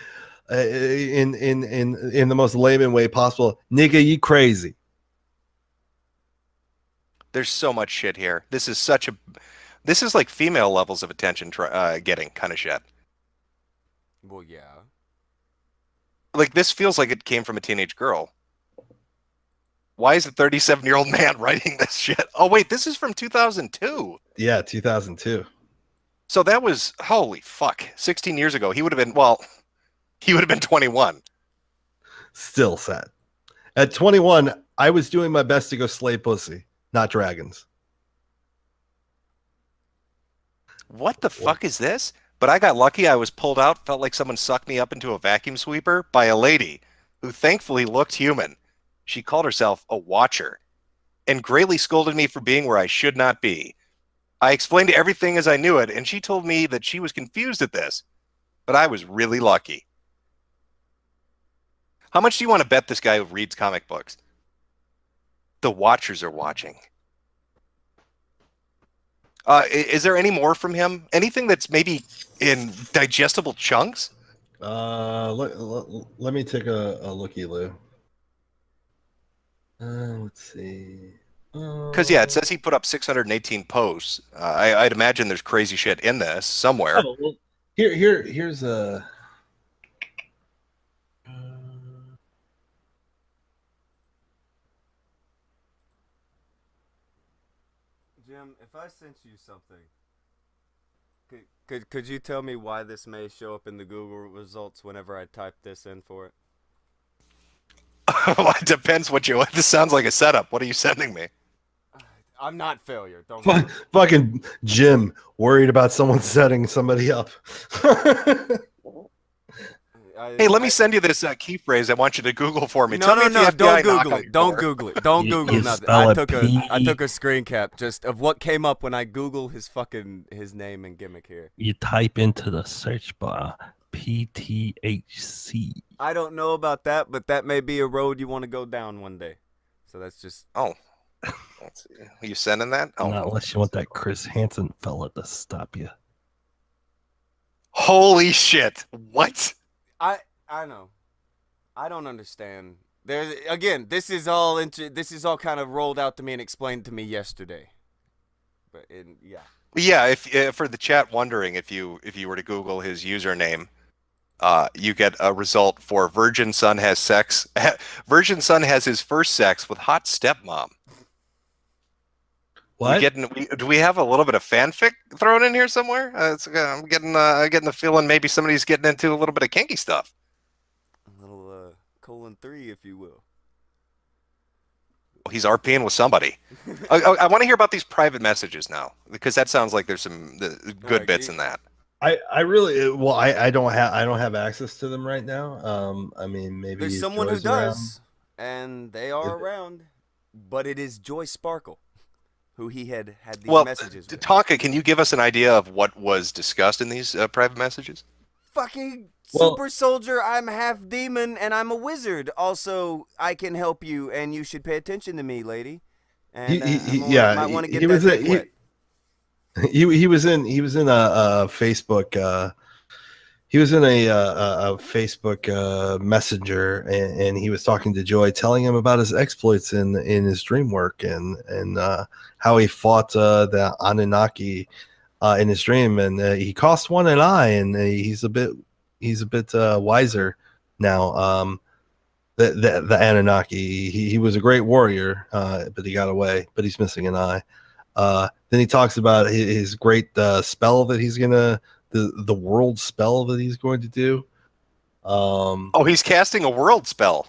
in the most layman way possible, nigga, you crazy. There's so much shit here. This is like female levels of attention getting kind of shit. Well, yeah. Like this feels like it came from a teenage girl. Why is a 37-year-old man writing this shit? Oh wait, this is from 2002. Yeah, 2002. So that was, holy fuck, 16 years ago. He would have been, well, he would have been 21. Still sad. At 21, I was doing my best to go slay pussy, not dragons. What the fuck is this? But I got lucky. I was pulled out, felt like someone sucked me up into a vacuum sweeper by a lady who thankfully looked human. She called herself a watcher and greatly scolded me for being where I should not be. I explained everything as I knew it, and she told me that she was confused at this, but I was really lucky. How much do you want to bet this guy who reads comic books? The Watchers are watching. Is there any more from him? Anything that's maybe in digestible chunks? Let me take a looky-loo. Let's see. Because, yeah, it says he put up 618 posts. I'd imagine there's crazy shit in this somewhere. Oh, well, here's a... Jim, if I sent you something, could you tell me why this may show up in the Google results whenever I type this in for it? Well, it depends what you... This sounds like a setup. What are you sending me? I'm not failure. Don't fucking Jim worried about someone setting somebody up. Hey, let me send you this key phrase I want you to Google for me. No, Tell me if the don't FBI Google knock on it. your Don't door. Google it. Don't Google You nothing. spell I it took a screen cap just of what came up when I Google his name and gimmick here. You type into the search bar PTHC. I don't know about that, but that may be a road you want to go down one day. So that's just... Oh. Let's see. Are you sending that? Oh, Not unless you want that Chris Hansen fella to stop you. holy shit. What? I know. I don't understand. There's again, this is all kind of rolled out to me and explained to me yesterday. But yeah. Yeah, if for the chat wondering, if you were to Google his username, you get a result for Virgin Son has sex. Virgin Son has his first sex with hot stepmom. What? Do we have a little bit of fanfic thrown in here somewhere? I'm getting the feeling maybe somebody's getting into a little bit of kinky stuff. A little :3, if you will. He's RPing with somebody. I want to hear about these private messages now, because that sounds like there's some good bits in that. I really I don't have access to them right now. I mean, maybe There's someone Joy's who does, around. and they are around, but it is Joy Sparkle, who he had these messages with. Tonka, can you give us an idea of what was discussed in these private messages? Fucking super soldier, I'm half demon and I'm a wizard. Also, I can help you, and you should pay attention to me, lady. And might want to get that dick wet. He was in a Facebook he was in a Facebook messenger, and he was talking to Joy, telling him about his exploits in his dream work, and how he fought the Anunnaki in his dream, and he cost one an eye, and he's a bit wiser now. The Anunnaki, he was a great warrior, but he got away, but he's missing an eye. Then he talks about his great spell that he's gonna the world spell that he's going to do. He's casting a world spell.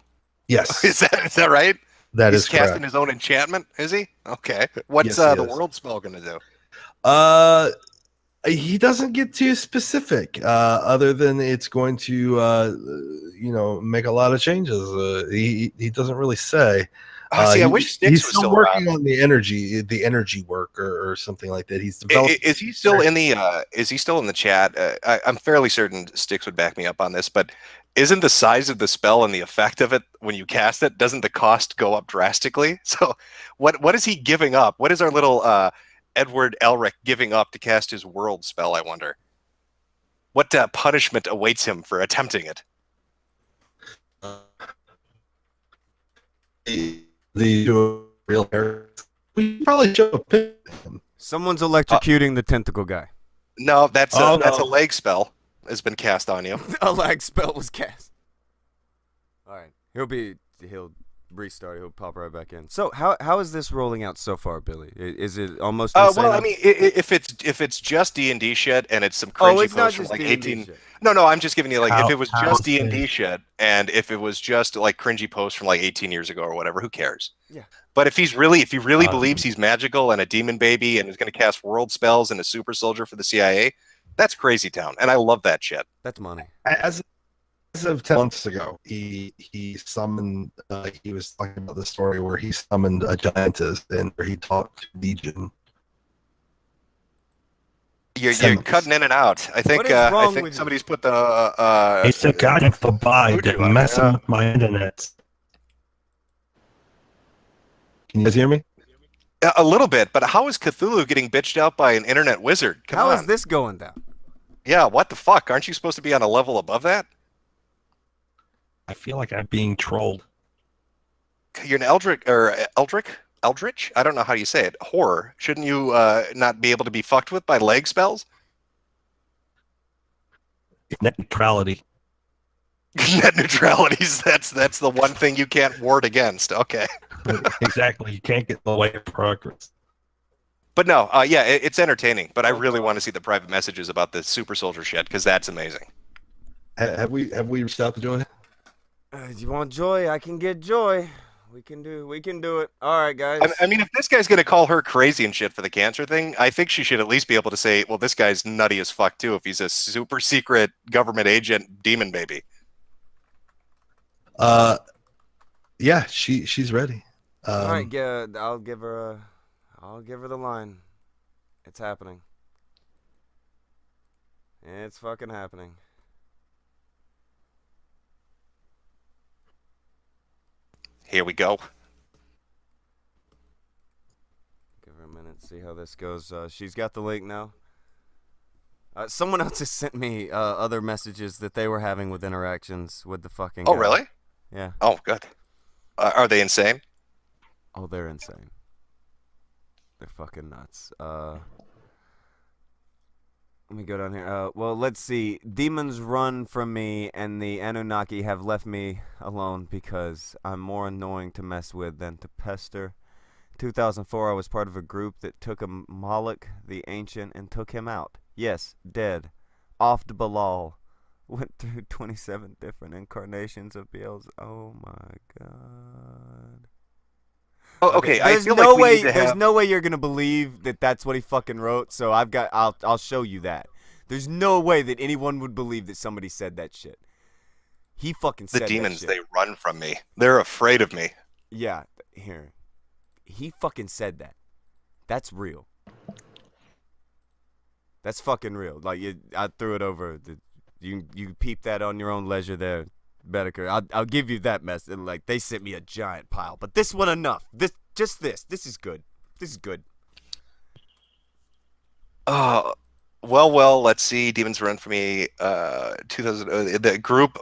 Yes, is that right? He's casting correct. his own enchantment. Is he? Okay. What's Yes, the world spell gonna do? He doesn't get too specific, other than it's going to make a lot of changes. He doesn't really say. I wish Styx he's was still still working around. on the energy work or something like that. He's developed. Is he still in the? Is he still in the chat? I'm fairly certain Styx would back me up on this, but isn't the size of the spell and the effect of it when you cast it? Doesn't the cost go up drastically? So, what is he giving up? What is our little Edward Elric giving up to cast his world spell? I wonder. What punishment awaits him for attempting it? The real hair. We probably show a pic of him. Someone's electrocuting the tentacle guy. No, that's a no. leg spell has been cast on you. A lag spell was cast. All right, restart. He'll pop right back in. So how is this rolling out so far, Billy? Is it almost? Well, I mean, if it's just D&D shit and it's some cringy it's not posts from just like D&D 18. shit. No, I'm just giving you like if it was just How- D&D shit and if it was just like cringy posts from like 18 years ago or whatever, who cares? Yeah. But if he really believes he's magical and a demon baby and is going to cast world spells and a super soldier for the CIA, that's crazy town, and I love that shit. That's money. As of 10 months ago, he summoned. He was talking about the story where he summoned a giantess and where he talked to Legion. You're Sentence. cutting in and out. I think What is wrong I think with you? somebody's put the It's a guy vorbei Voodoo that messing with my internet. Can you guys hear me? a little bit, but how is Cthulhu getting bitched out by an internet wizard? Come How on. is this going down? Yeah, what the fuck? Aren't you supposed to be on a level above that? I feel like I'm being trolled. You're an Eldritch? I don't know how you say it. Horror. Shouldn't you not be able to be fucked with by leg spells? Net neutrality. Net neutralities. That's the one thing you can't ward against. Okay. Exactly. You can't get in the way of progress. But no, yeah, it's entertaining. But I really want to see the private messages about the super soldier shit because that's amazing. Have we reached out to Joy? You want joy? I can get joy. We can do it. All right, guys. I mean, if this guy's going to call her crazy and shit for the cancer thing, I think she should at least be able to say, well, this guy's nutty as fuck, too, if he's a super secret government agent demon baby. Yeah, she's ready. All right, I'll give her the line. It's happening. It's fucking happening. Here we go. Give her a minute, see how this goes. She's got the link now. Someone else has sent me other messages that they were having with interactions with the fucking Oh, guy. really? Yeah. Oh, good. Are they insane? Oh, they're insane. They're fucking nuts. Let me go down here. Well, let's see. Demons run from me, and the Anunnaki have left me alone because I'm more annoying to mess with than to pester. 2004, I was part of a group that took a Moloch, the Ancient, and took him out. Yes, dead. Off to Balal. Went through 27 different incarnations of Beelzebub. Oh my god. Oh, okay. I There's feel no like we way. need to There's have... no way you're gonna believe that that's what he fucking wrote. So I'll show you that. There's no way that anyone would believe that somebody said that shit. He fucking said The that demons, shit. they run from me. They're afraid of me. Yeah, here. He fucking said that. That's real. That's fucking real. Like I threw it over. You peep that on your own leisure there, Metokur. I'll give you that mess. Like they sent me a giant pile, but this one enough. This is good. This is good. Well, let's see. Demons run for me. 2000. The group.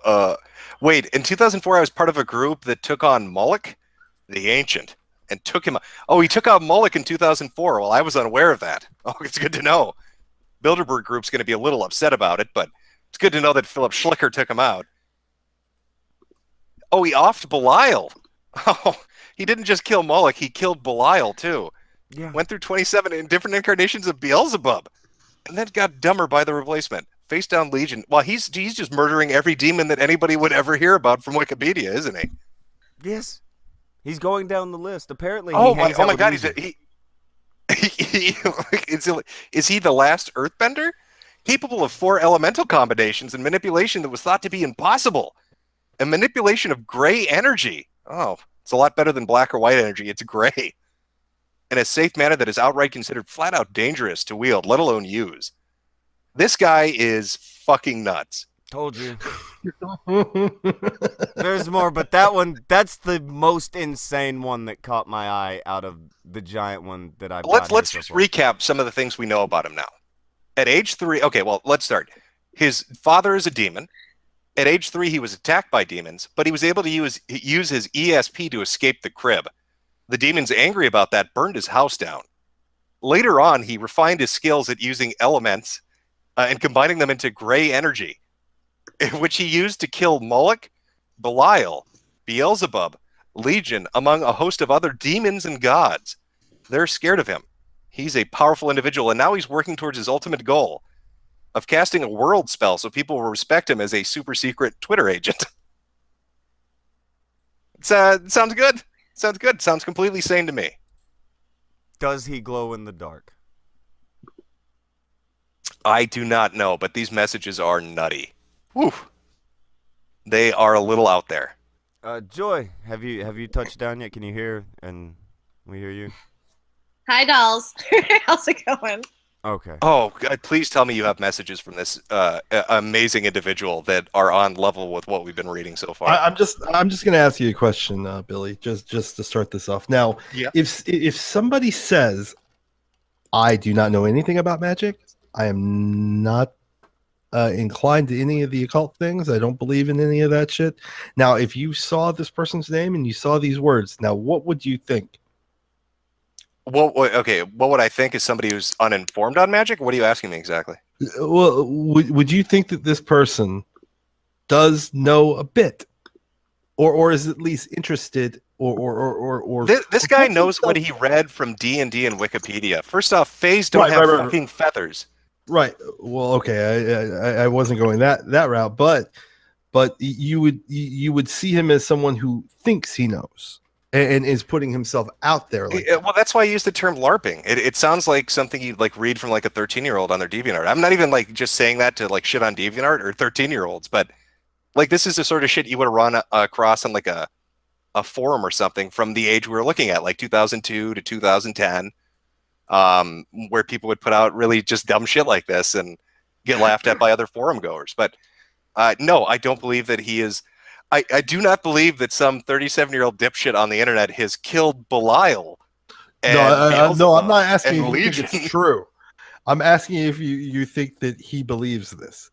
Wait. In 2004, I was part of a group that took on Moloch, the Ancient, and took him. Oh, he took out Moloch in 2004. Well, I was unaware of that. Oh, it's good to know. Bilderberg Group's going to be a little upset about it, but it's good to know that Philip Schlicker took him out. Oh, he offed Belial. Oh, he didn't just kill Moloch, he killed Belial too. Yeah. Went through 27 different incarnations of Beelzebub. And then got dumber by the replacement. Face down Legion. Well, he's just murdering every demon that anybody would ever hear about from Wikipedia, isn't he? Yes. He's going down the list. Apparently, he Oh hangs my out with god, Legion. is he the last earthbender? Capable of 4 elemental combinations and manipulation that was thought to be impossible. A manipulation of gray energy. Oh, it's a lot better than black or white energy. It's gray. In a safe manner that is outright considered flat out dangerous to wield, let alone use. This guy is fucking nuts. Told you. There's more, but that's the most insane one that caught my eye out of the giant one that I've got. Let's just recap some of the things we know about him now. At age 3, okay, well, let's start. His father is a demon. At age 3, he was attacked by demons, but he was able to use his ESP to escape the crib. The demons, angry about that, burned his house down. Later on, he refined his skills at using elements and combining them into gray energy, which he used to kill Moloch, Belial, Beelzebub, legion among a host of other demons and gods. They're scared of him. He's a powerful individual, and now he's working towards his ultimate goal of casting a world spell so people will respect him as a super secret Twitter agent. Sounds good. Sounds good. Sounds completely sane to me. Does he glow in the dark? I do not know, but these messages are nutty. Whew. They are a little out there. Joy, have you touched down yet? Can you hear? And we hear you. Hi, dolls. How's it going? Okay. Oh, God, please tell me you have messages from this amazing individual that are on level with what we've been reading so far. I'm just going to ask you a question, Billy, just to start this off. Now, yeah. if somebody says, I do not know anything about magic, I am not inclined to any of the occult things, I don't believe in any of that shit. Now, if you saw this person's name and you saw these words, now what would you think? Well, okay, what would I think is somebody who's uninformed on magic? What are you asking me exactly? Well, would you think that this person does know a bit, or is at least interested, or this guy knows what he read from D&D and Wikipedia. First off, fays don't have fucking feathers. Right. Well, okay, I wasn't going that route, but you would see him as someone who thinks he knows. And is putting himself out there. Like well, that's why I use the term LARPing. It sounds like something you'd like read from like a 13-year-old on their DeviantArt. I'm not even like just saying that to like shit on DeviantArt or 13-year-olds, but like this is the sort of shit you would run across on like a forum or something from the age we were looking at, like 2002 to 2010, where people would put out really just dumb shit like this and get laughed at by other forum goers. But no, I don't believe that he is. I do not believe that some 37-year-old dipshit on the internet has killed Belial. No, I'm not asking if you think it's true. I'm asking if you think that he believes this.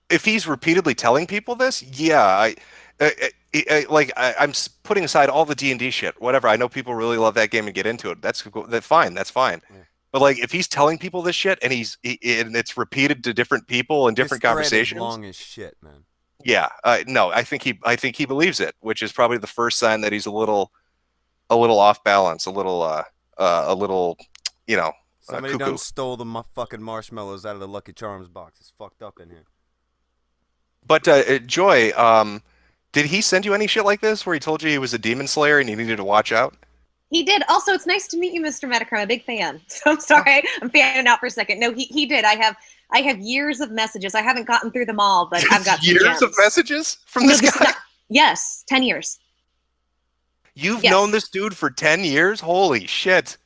If he's repeatedly telling people this, yeah. I'm putting aside all the D&D shit, whatever. I know people really love that game and get into it. That's fine. That's fine. Yeah. But like, if he's telling people this shit and and it's repeated to different people in different conversations, is long as shit, man. Yeah, no, I think he believes it, which is probably the first sign that he's a little off balance, a little, you know. Somebody done stole the fucking marshmallows out of the Lucky Charms box. It's fucked up in here. But Joy, did he send you any shit like this, where he told you he was a demon slayer and you needed to watch out? He did. Also, it's nice to meet you, Mr. Metokur. I'm a big fan. So I'm sorry, I'm fanning out for a second. No, he did. I have years of messages. I haven't gotten through them all, but I've got years of messages from this guy. Yes, 10 years. You've known this dude for 10 years? Holy shit!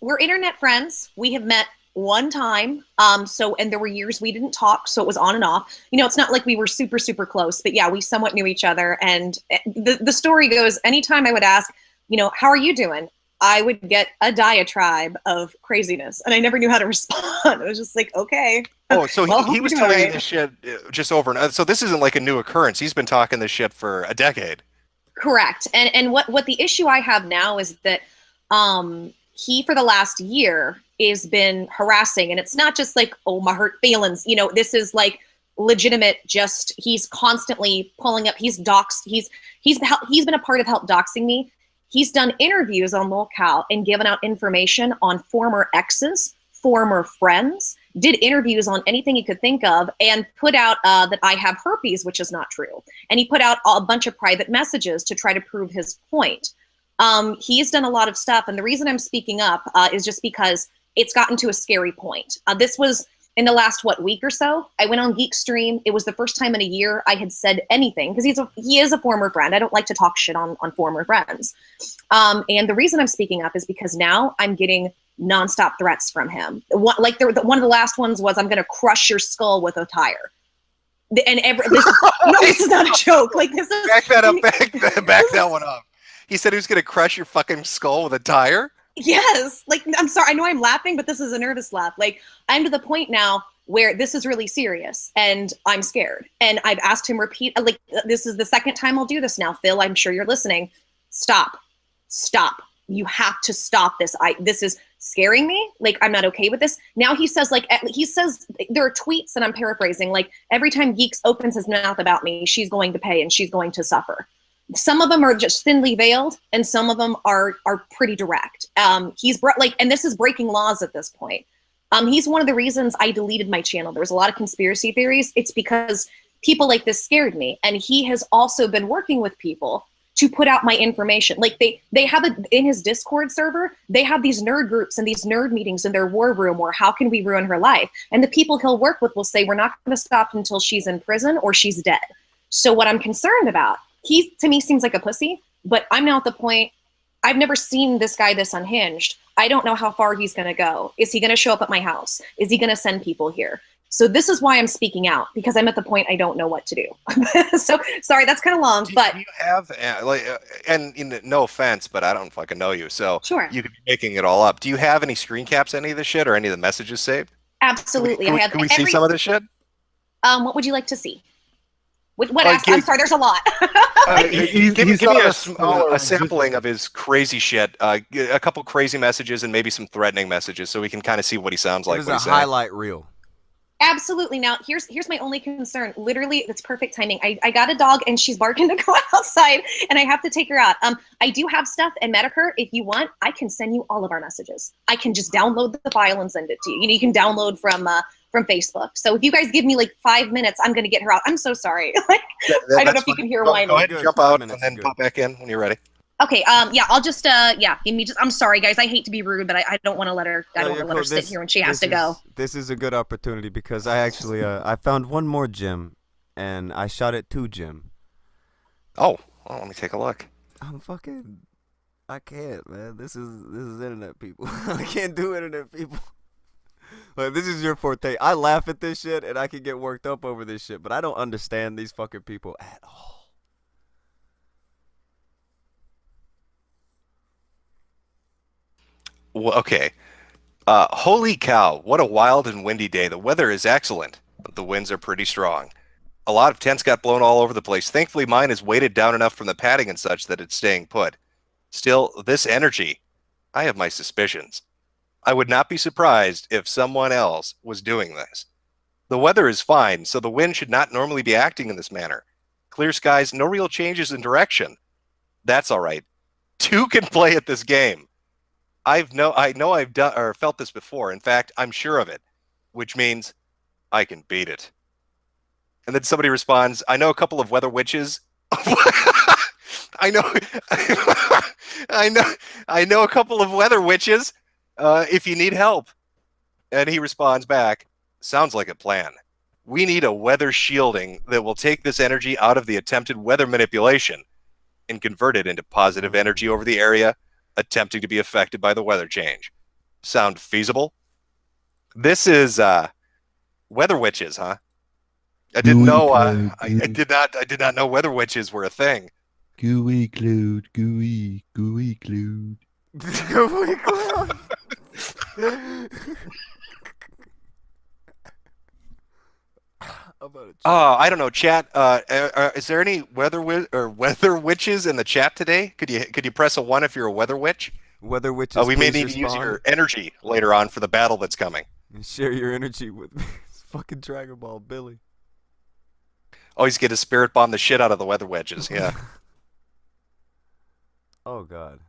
We're internet friends. We have met one time. And there were years we didn't talk, so it was on and off. You know, it's not like we were super, super close, but yeah, we somewhat knew each other. And the story goes, anytime I would ask, you know, how are you doing? I would get a diatribe of craziness, and I never knew how to respond. I was just like, okay. Oh, so he was telling you this shit just over and over. So this isn't like a new occurrence. He's been talking this shit for a decade. Correct. And what the issue I have now is that he, for the last year, has been harassing, and it's not just like, oh, my hurt feelings. You know, this is like legitimate. Just he's constantly pulling up. He's doxed. He's been a part of help doxing me. He's done interviews on locale and given out information on former exes, former friends, did interviews on anything he could think of, and put out that I have herpes, which is not true. And he put out a bunch of private messages to try to prove his point. He's done a lot of stuff, and the reason I'm speaking up is just because it's gotten to a scary point. This was in the last, week or so. I went on Geek Stream. It was the first time in a year I had said anything, because he is a former friend. I don't like to talk shit on former friends. And the reason I'm speaking up is because now I'm getting nonstop threats from him. One of the last ones was, I'm going to crush your skull with a tire. And this is not a joke. Like, this is back that up. Back that one up. He said he was going to crush your fucking skull with a tire. Yes. Like, I'm sorry. I know I'm laughing, but this is a nervous laugh. Like, I'm to the point now where this is really serious and I'm scared. And I've asked him this is the second time I'll do this now. Phil, I'm sure you're listening. Stop. You have to stop this. scaring me. Like, I'm not okay with this. Now he says, like, there are tweets, and I'm paraphrasing, like, every time Geeks opens his mouth about me, she's going to pay and she's going to suffer. Some of them are just thinly veiled, and some of them are pretty direct. And this is breaking laws at this point. He's one of the reasons I deleted my channel. There was a lot of conspiracy theories. It's because people like this scared me. And he has also been working with people to put out my information. Like they have in his Discord server, they have these nerd groups and these nerd meetings in their war room where how can we ruin her life? And the people he'll work with will say, we're not going to stop until she's in prison or she's dead. So what I'm concerned about, he to me seems like a pussy, but I'm now at the point, I've never seen this guy this unhinged. I don't know how far he's going to go. Is he going to show up at my house? Is he going to send people here? So this is why I'm speaking out, because I'm at the point I don't know what to do. So sorry, that's kind of long, but do you have no offense, but I don't fucking know you, so sure, you could be making it all up. Do you have any screen caps, any of this shit, or any of the messages saved? Absolutely, I have. Can we see some of this shit? What would you like to see? I'm sorry, there's a lot. Give me a sampling of his crazy shit, a couple crazy messages, and maybe some threatening messages, so we can kind of see what he sounds like. It was a highlight reel. Absolutely. Now, here's my only concern. Literally, it's perfect timing. I got a dog, and she's barking to go outside, and I have to take her out. I do have stuff in Metokur. If you want, I can send you all of our messages. I can just download the file and send it to you. You know, you can download from Facebook. So if you guys give me like 5 minutes, I'm going to get her out. I'm so sorry. I don't know if you can hear whining. Go ahead, jump out, and then pop back in when you're ready. Okay. Yeah. I'll just. Yeah. Give me just. I'm sorry, guys. I hate to be rude, but I don't want to let her. I don't want to let her sit here when she has to go. This is a good opportunity because I actually I found one more gem, and I shot it to Jim. Oh. Well, let me take a look. I can't, man. This is internet people. I can't do internet people. Like, this is your forte. I laugh at this shit, and I can get worked up over this shit, but I don't understand these fucking people at all. Well, okay. Holy cow, what a wild and windy day. The weather is excellent, but the winds are pretty strong. A lot of tents got blown all over the place. Thankfully, mine is weighted down enough from the padding and such that it's staying put. Still, this energy, I have my suspicions. I would not be surprised if someone else was doing this. The weather is fine, so the wind should not normally be acting in this manner. Clear skies, no real changes in direction. That's all right. Two can play at this game. I know I've done or felt this before. In fact, I'm sure of it, which means I can beat it. And then somebody responds, I know a couple of weather witches. I know a couple of weather witches if you need help. And he responds back, sounds like a plan. We need a weather shielding that will take this energy out of the attempted weather manipulation and convert it into positive energy over the area attempting to be affected by the weather change. Sound feasible? This is weather witches, huh? I didn't know. I did not know weather witches were a thing. Gooey glued, gooey glued. Gooey glued. I don't know, chat. Is there any weather witches in the chat today? Could you press a 1 if you're a weather witch? Weather witches. We may need to use your energy later on for the battle that's coming. And share your energy with me. It's fucking Dragon Ball Billy. Always get to spirit bomb the shit out of the weather witches. Yeah. Oh God.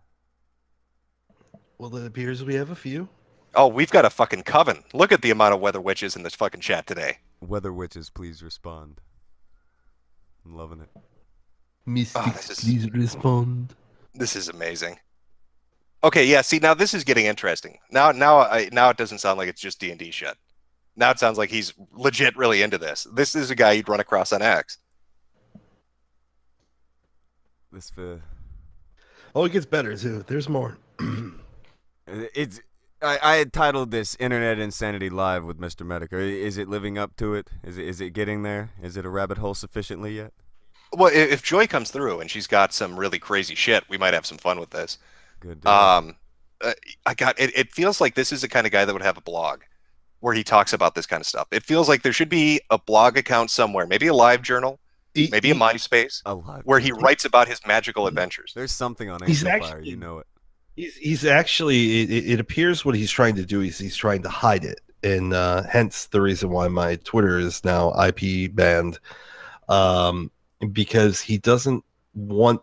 Well, it appears we have a few. Oh, we've got a fucking coven. Look at the amount of weather witches in this fucking chat today. Weather witches, please respond. I'm loving it. Mystics, please respond. This is amazing. Okay, yeah. See, now this is getting interesting. Now it doesn't sound like it's just D&D shit. Now it sounds like he's legit really into this. This is a guy you'd run across on X. Oh, it gets better too. There's more. I had titled this Internet Insanity Live with Mr. Metokur. Is it living up to it? Is it getting there? Is it a rabbit hole sufficiently yet? Well, if Joy comes through and she's got some really crazy shit, we might have some fun with this. Good. It feels like this is the kind of guy that would have a blog where he talks about this kind of stuff. It feels like there should be a blog account somewhere, maybe a live journal, maybe a MySpace, where he writes about his magical adventures. There's something on Amplifier, you know it. He's actually. It appears what he's trying to do is he's trying to hide it, and hence the reason why my Twitter is now IP banned, because he doesn't want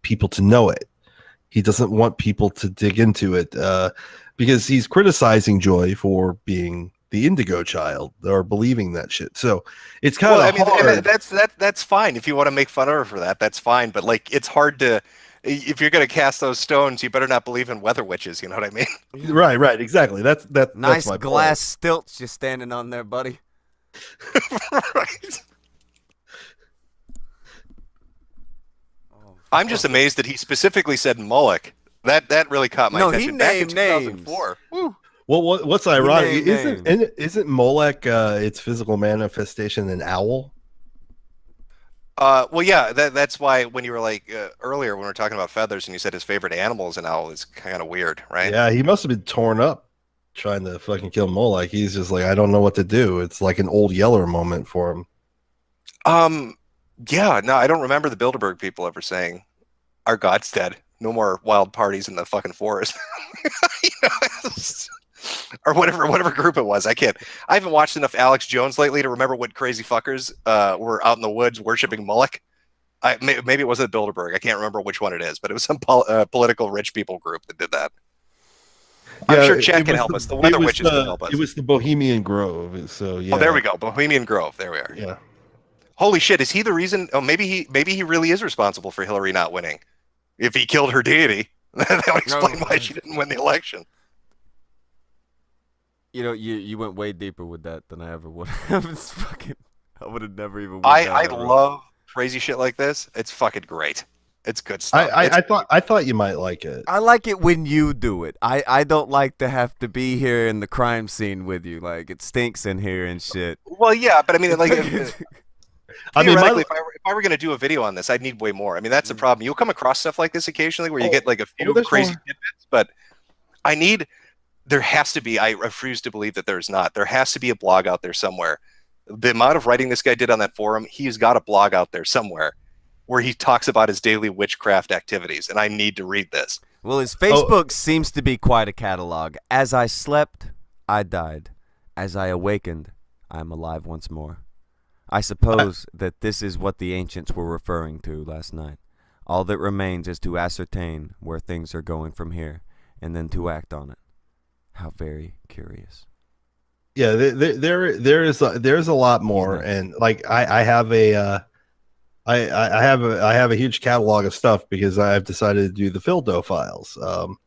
people to know it. He doesn't want people to dig into it, because he's criticizing Joy for being the Indigo Child or believing that shit. So it's kind of hard. That's fine if you want to make fun of her for that. That's fine, but like it's hard to. If you're gonna cast those stones, you better not believe in weather witches. You know what I mean? Right, exactly. That's Nice my glass stilts you're standing on there, buddy. Right. I'm just amazed that he specifically said Moloch. That really caught my attention. He Back named in names. 2004. Woo. Well, what's ironic named isn't Molech its physical manifestation an owl? Well, yeah, that's why when you were like earlier when we were talking about feathers and you said his favorite animal is an owl is kind of weird, right? Yeah, he must have been torn up trying to fucking kill Molech. He's just like, I don't know what to do. It's like an old Yeller moment for him. Yeah, no, I don't remember the Bilderberg people ever saying, "Our God's dead. No more wild parties in the fucking forest," you know, or whatever group it was. I haven't watched enough Alex Jones lately to remember what crazy fuckers were out in the woods worshiping Moloch. Maybe it wasn't Bilderberg. I can't remember which one it is, but it was some political rich people group that did that. I'm sure Chad can help us. The weather witches can help us. It was the Bohemian Grove. So yeah. Oh, there we go. Bohemian Grove. There we are. Yeah. Holy shit! Is he the reason? Oh, maybe he really is responsible for Hillary not winning. If he killed her deity, that would explain why she didn't win the election. You know, you went way deeper with that than I ever would have. It's fucking. I would have never even. I love crazy shit like this. It's fucking great. It's good stuff. I thought you might like it. I like it when you do it. I don't like to have to be here in the crime scene with you. Like it stinks in here and shit. Well, yeah, but I mean, like. I mean, if I were going to do a video on this, I'd need way more. I mean, that's the problem. You'll come across stuff like this occasionally where you get like a few crazy tidbits, but there has to be, I refuse to believe that there's not. There has to be a blog out there somewhere. The amount of writing this guy did on that forum, he's got a blog out there somewhere where he talks about his daily witchcraft activities, and I need to read this. Well, his Facebook seems to be quite a catalog. As I slept, I died. As I awakened, I am alive once more. I suppose that this is what the ancients were referring to last night. All that remains is to ascertain where things are going from here, and then to act on it. How very curious. Yeah, there's a lot more, and like I have a huge catalog of stuff because I've decided to do the Fildo files, or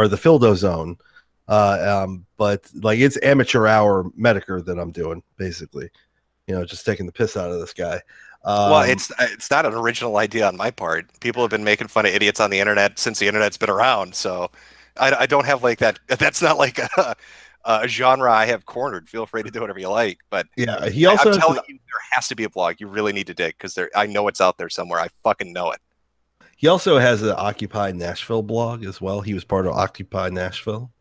the Fildo zone, but like it's amateur hour Metokur that I'm doing basically. You know, just taking the piss out of this guy. Well, it's not an original idea on my part. People have been making fun of idiots on the internet since the internet's been around. So I don't have like that. That's not like a genre I have cornered. Feel free to do whatever you like. But yeah, I'm telling you, there has to be a blog. You really need to dig because I know it's out there somewhere. I fucking know it. He also has an Occupy Nashville blog as well. He was part of Occupy Nashville.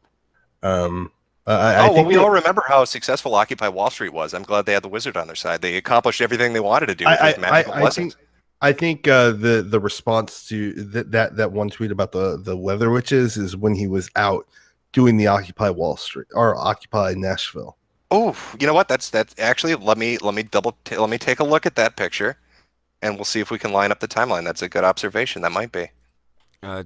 We all remember how successful Occupy Wall Street was. I'm glad they had the wizard on their side. They accomplished everything they wanted to do. I think the response to that one tweet about the leather witches is when he was out doing the Occupy Wall Street or Occupy Nashville. Oh, you know what? That's actually let me take a look at that picture, and we'll see if we can line up the timeline. That's a good observation. That might be.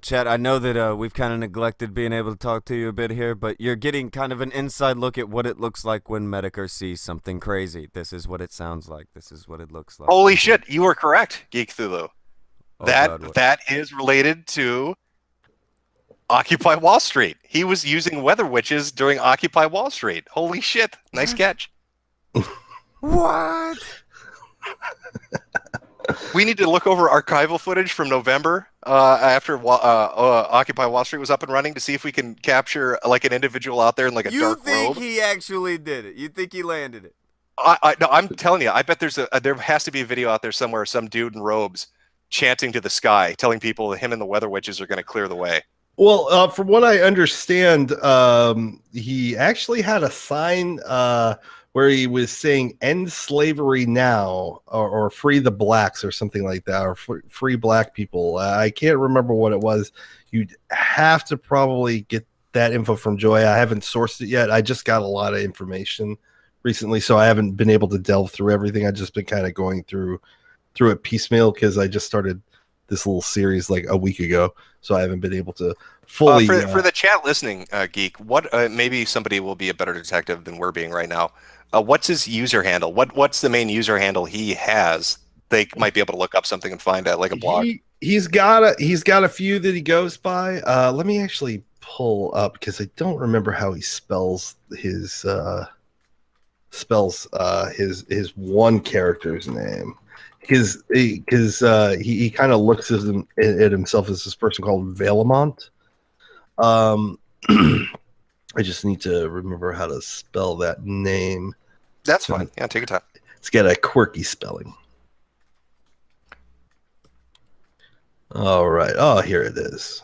Chad, I know that we've kind of neglected being able to talk to you a bit here, but you're getting kind of an inside look at what it looks like when Metokur sees something crazy. This is what it sounds like. This is what it looks like. Holy shit, you were correct, Geekthulhu. Oh, that is related to Occupy Wall Street. He was using weather witches during Occupy Wall Street. Holy shit. Nice catch. What? We need to look over archival footage from November after Occupy Wall Street was up and running to see if we can capture like an individual out there in like a dark robe. You think he actually did it? You think he landed it? No, I'm telling you, I bet there has to be a video out there somewhere of some dude in robes chanting to the sky, telling people that him and the weather witches are going to clear the way. Well, from what I understand, he actually had a sign where he was saying "end slavery now" or "free the blacks" or something like that, or "free black people." I can't remember what it was. You'd have to probably get that info from Joy. I haven't sourced it yet. I just got a lot of information recently, so I haven't been able to delve through everything. I've just been kind of going through it piecemeal because I just started this little series like a week ago, so I haven't been able to fully. For the chat listening, Geek, what maybe somebody will be a better detective than we're being right now. What's his user handle? What's the main user handle he has? They might be able to look up something and find like a blog. He's got a few that he goes by. Let me actually pull up because I don't remember how he spells his one character's name. Because he kind of looks at himself as this person called Valemont. I just need to remember how to spell that name. That's fine. Yeah, take your time. It's got a quirky spelling. All right. Oh, here it is.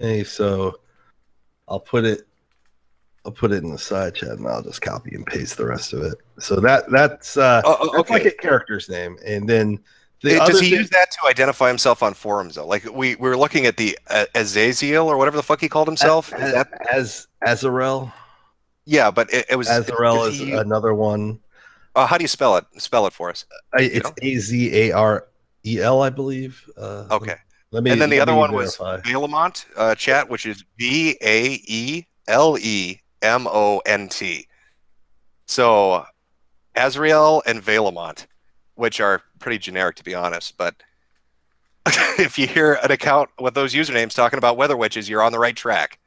Okay, so I'll put it in the side chat and I'll just copy and paste the rest of it. So that's okay. like a character's name, and then does he use that to identify himself on forums though? Like we were looking at the Azazel or whatever the fuck he called himself. As Azarel. Yeah, but it was Azarel is another one. How do you spell it? Spell it for us. It's Azarel, I believe. Okay. And then the other one was Valemont chat, which is Vaelemont. So Azrael and Valemont, which are pretty generic to be honest, but if you hear an account with those usernames talking about weather witches, you're on the right track.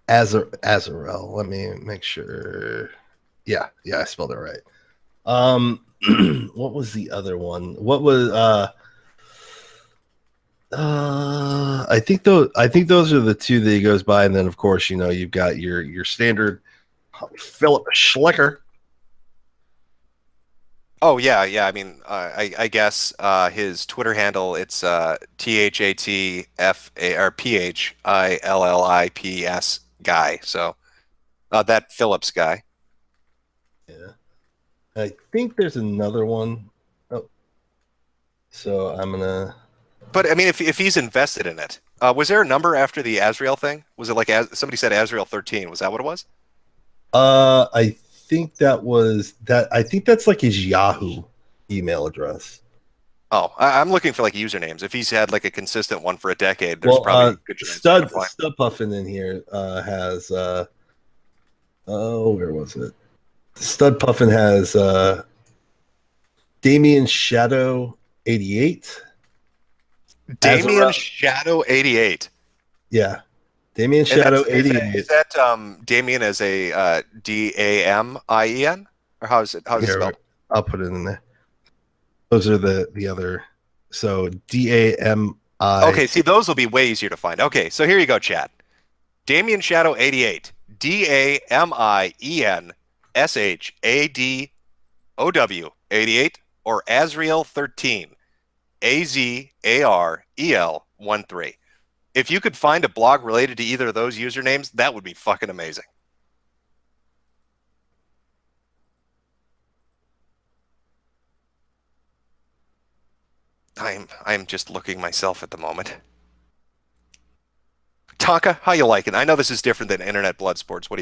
Azarel. Let me make sure. Yeah, I spelled it right. What was the other one? What was I think those are the two that he goes by, and then of course, you've got your standard Philip Schlicker. Oh yeah. I mean, I guess his Twitter handle it's ThatFARPHILLIPS guy. So that Phillips guy. Yeah, I think there's another one. Oh, so I'm gonna. But I mean, if he's invested in it, was there a number after the Azrael thing? Was it like somebody said Azrael 13? Was that what it was? I think that was that. I think that's like his Yahoo email address. Oh, I'm looking for like usernames. If he's had like a consistent one for a decade, there's probably a good chance. Stud Puffin in here has. Where was it? Stud Puffin has Damien Shadow 88. Damien Shadow 88. Yeah, Damien Shadow 88. Is that Damien as a DAMIEN, or how is it spelled? I'll put it in there. Those are the other. So DAMI. Okay, see, those will be way easier to find. Okay, so here you go, chat. Damien Shadow 88. DAMIEN SHADOW 88 or Azrael 13. AZAREL 13. If you could find a blog related to either of those usernames, that would be fucking amazing. I'm just looking myself at the moment. Tonka, how you liking? I know this is different than internet blood sports. How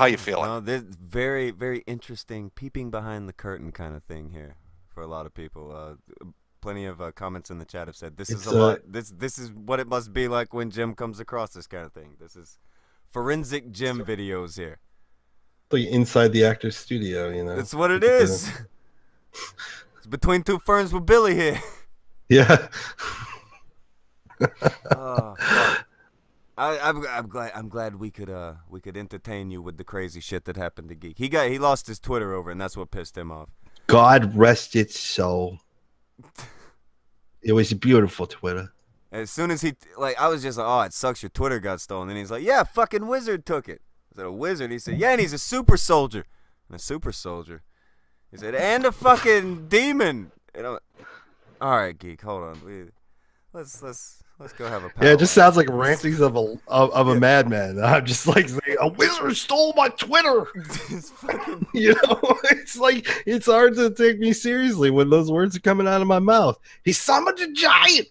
you feeling? No, this very, very interesting peeping behind the curtain kind of thing here for a lot of people. Plenty of comments in the chat have said this is a lot. This is what it must be like when Jim comes across this kind of thing. This is forensic Jim videos here. Like inside the actor's studio, That's what it is. It's between two ferns with Billy here. Yeah. Oh, fuck. I'm glad we could entertain you with the crazy shit that happened to Geek. He lost his Twitter over, and that's what pissed him off. God rest its soul. It was a beautiful Twitter. As soon as I was just like, oh, it sucks your Twitter got stolen. And he's like, yeah, fucking Wizard took it. I said, a wizard? He said, yeah, and he's a super soldier. And a super soldier. He said, and a fucking demon. All right, Geek, hold on. Let's Let's go have a Yeah, it just powwow. sounds like rantings of a madman. I'm just like saying, a wizard stole my Twitter. It's fucking- You know, it's like it's hard to take me seriously when those words are coming out of my mouth. He summoned a giant.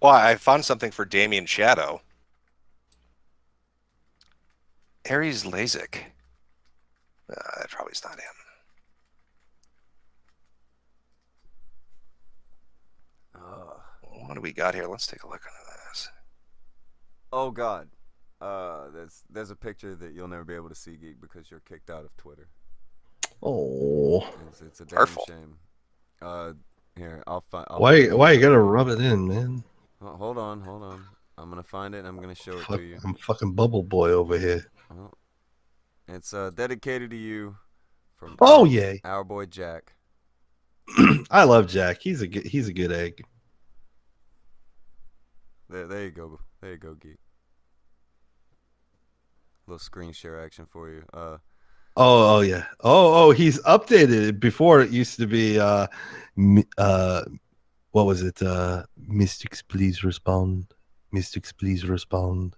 Well, I found something for Damien Shadow. Ares Lasik. That probably is not him. What do we got here? Let's take a look into this. Oh God, there's a picture that you'll never be able to see, Geek, because you're kicked out of Twitter. Oh, It's a damn Hurtful. shame. Here I'll find. why you gotta rub it in, man? Oh, hold on. I'm gonna find it and I'm gonna show it to you. I'm fucking Bubble Boy over here. Oh. It's dedicated to you from Oh yeah, our boy Jack. I love Jack. He's a good egg. There you go. There you go, Geek. Little screen share action for you. Oh yeah. Oh, he's updated it. Before it used to be what was it? Mystics, please respond. Mystics, please respond.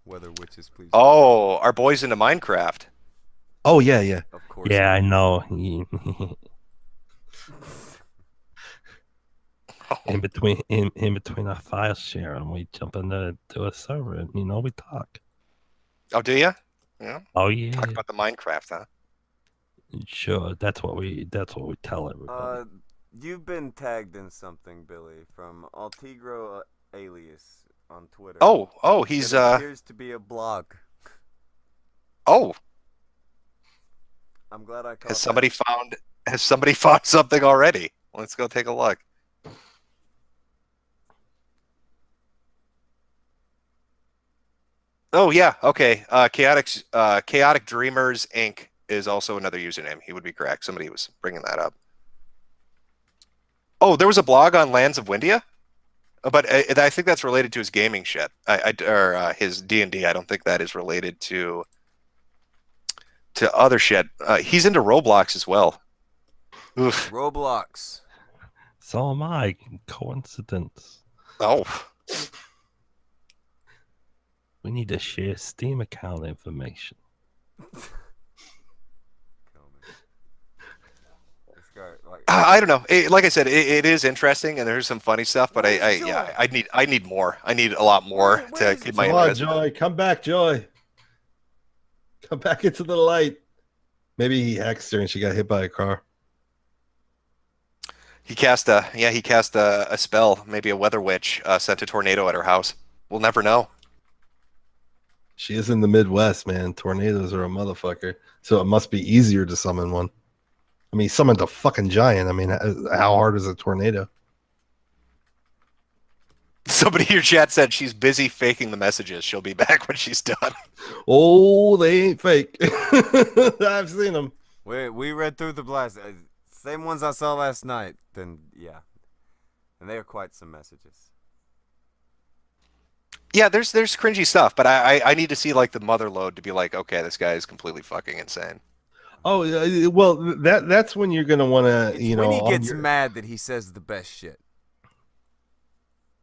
Weather witches, please. Oh, our boys into Minecraft. Oh yeah. Of course. Yeah, I know. in between our file share, and we jump into a server, and we talk. Oh, do you? Yeah. Oh yeah, Talk about the Minecraft, huh? sure. That's what we tell everybody. You've been tagged in something, Billy, from Altigro Alias on Twitter. Oh, he's It appears to be a blog. Oh, I'm glad I caught has somebody found something already? Let's go take a look. Oh yeah, okay. Chaotic Dreamers Inc. is also another username. He would be correct. Somebody was bringing that up. Oh, there was a blog on Lands of Windia, but I think that's related to his gaming shit. Or his D&D. I don't think that is related to other shit. He's into Roblox as well. Oof. Roblox. So am I. Coincidence. Oh. We need to share Steam account information. I don't know. Like I said, it is interesting, and there's some funny stuff. But I need more. I need a lot more to keep my Come on, interest. Joy. Come back, Joy. Come back into the light. Maybe he hacked her and she got hit by a car. He cast a spell. Maybe a weather witch sent a tornado at her house. We'll never know. She is in the Midwest, man. Tornadoes are a motherfucker. So it must be easier to summon one. I mean, he summoned a fucking giant. I mean, how hard is a tornado? Somebody in your chat said she's busy faking the messages. She'll be back when she's done. Oh, they ain't fake. I've seen them. We read through the blast. Same ones I saw last night. Then yeah, and they are quite some messages. Yeah, there's cringy stuff, but I need to see like the mother load to be like, okay, this guy is completely fucking insane. Oh, well, that's when you're gonna want to, When he gets mad that he says the best shit.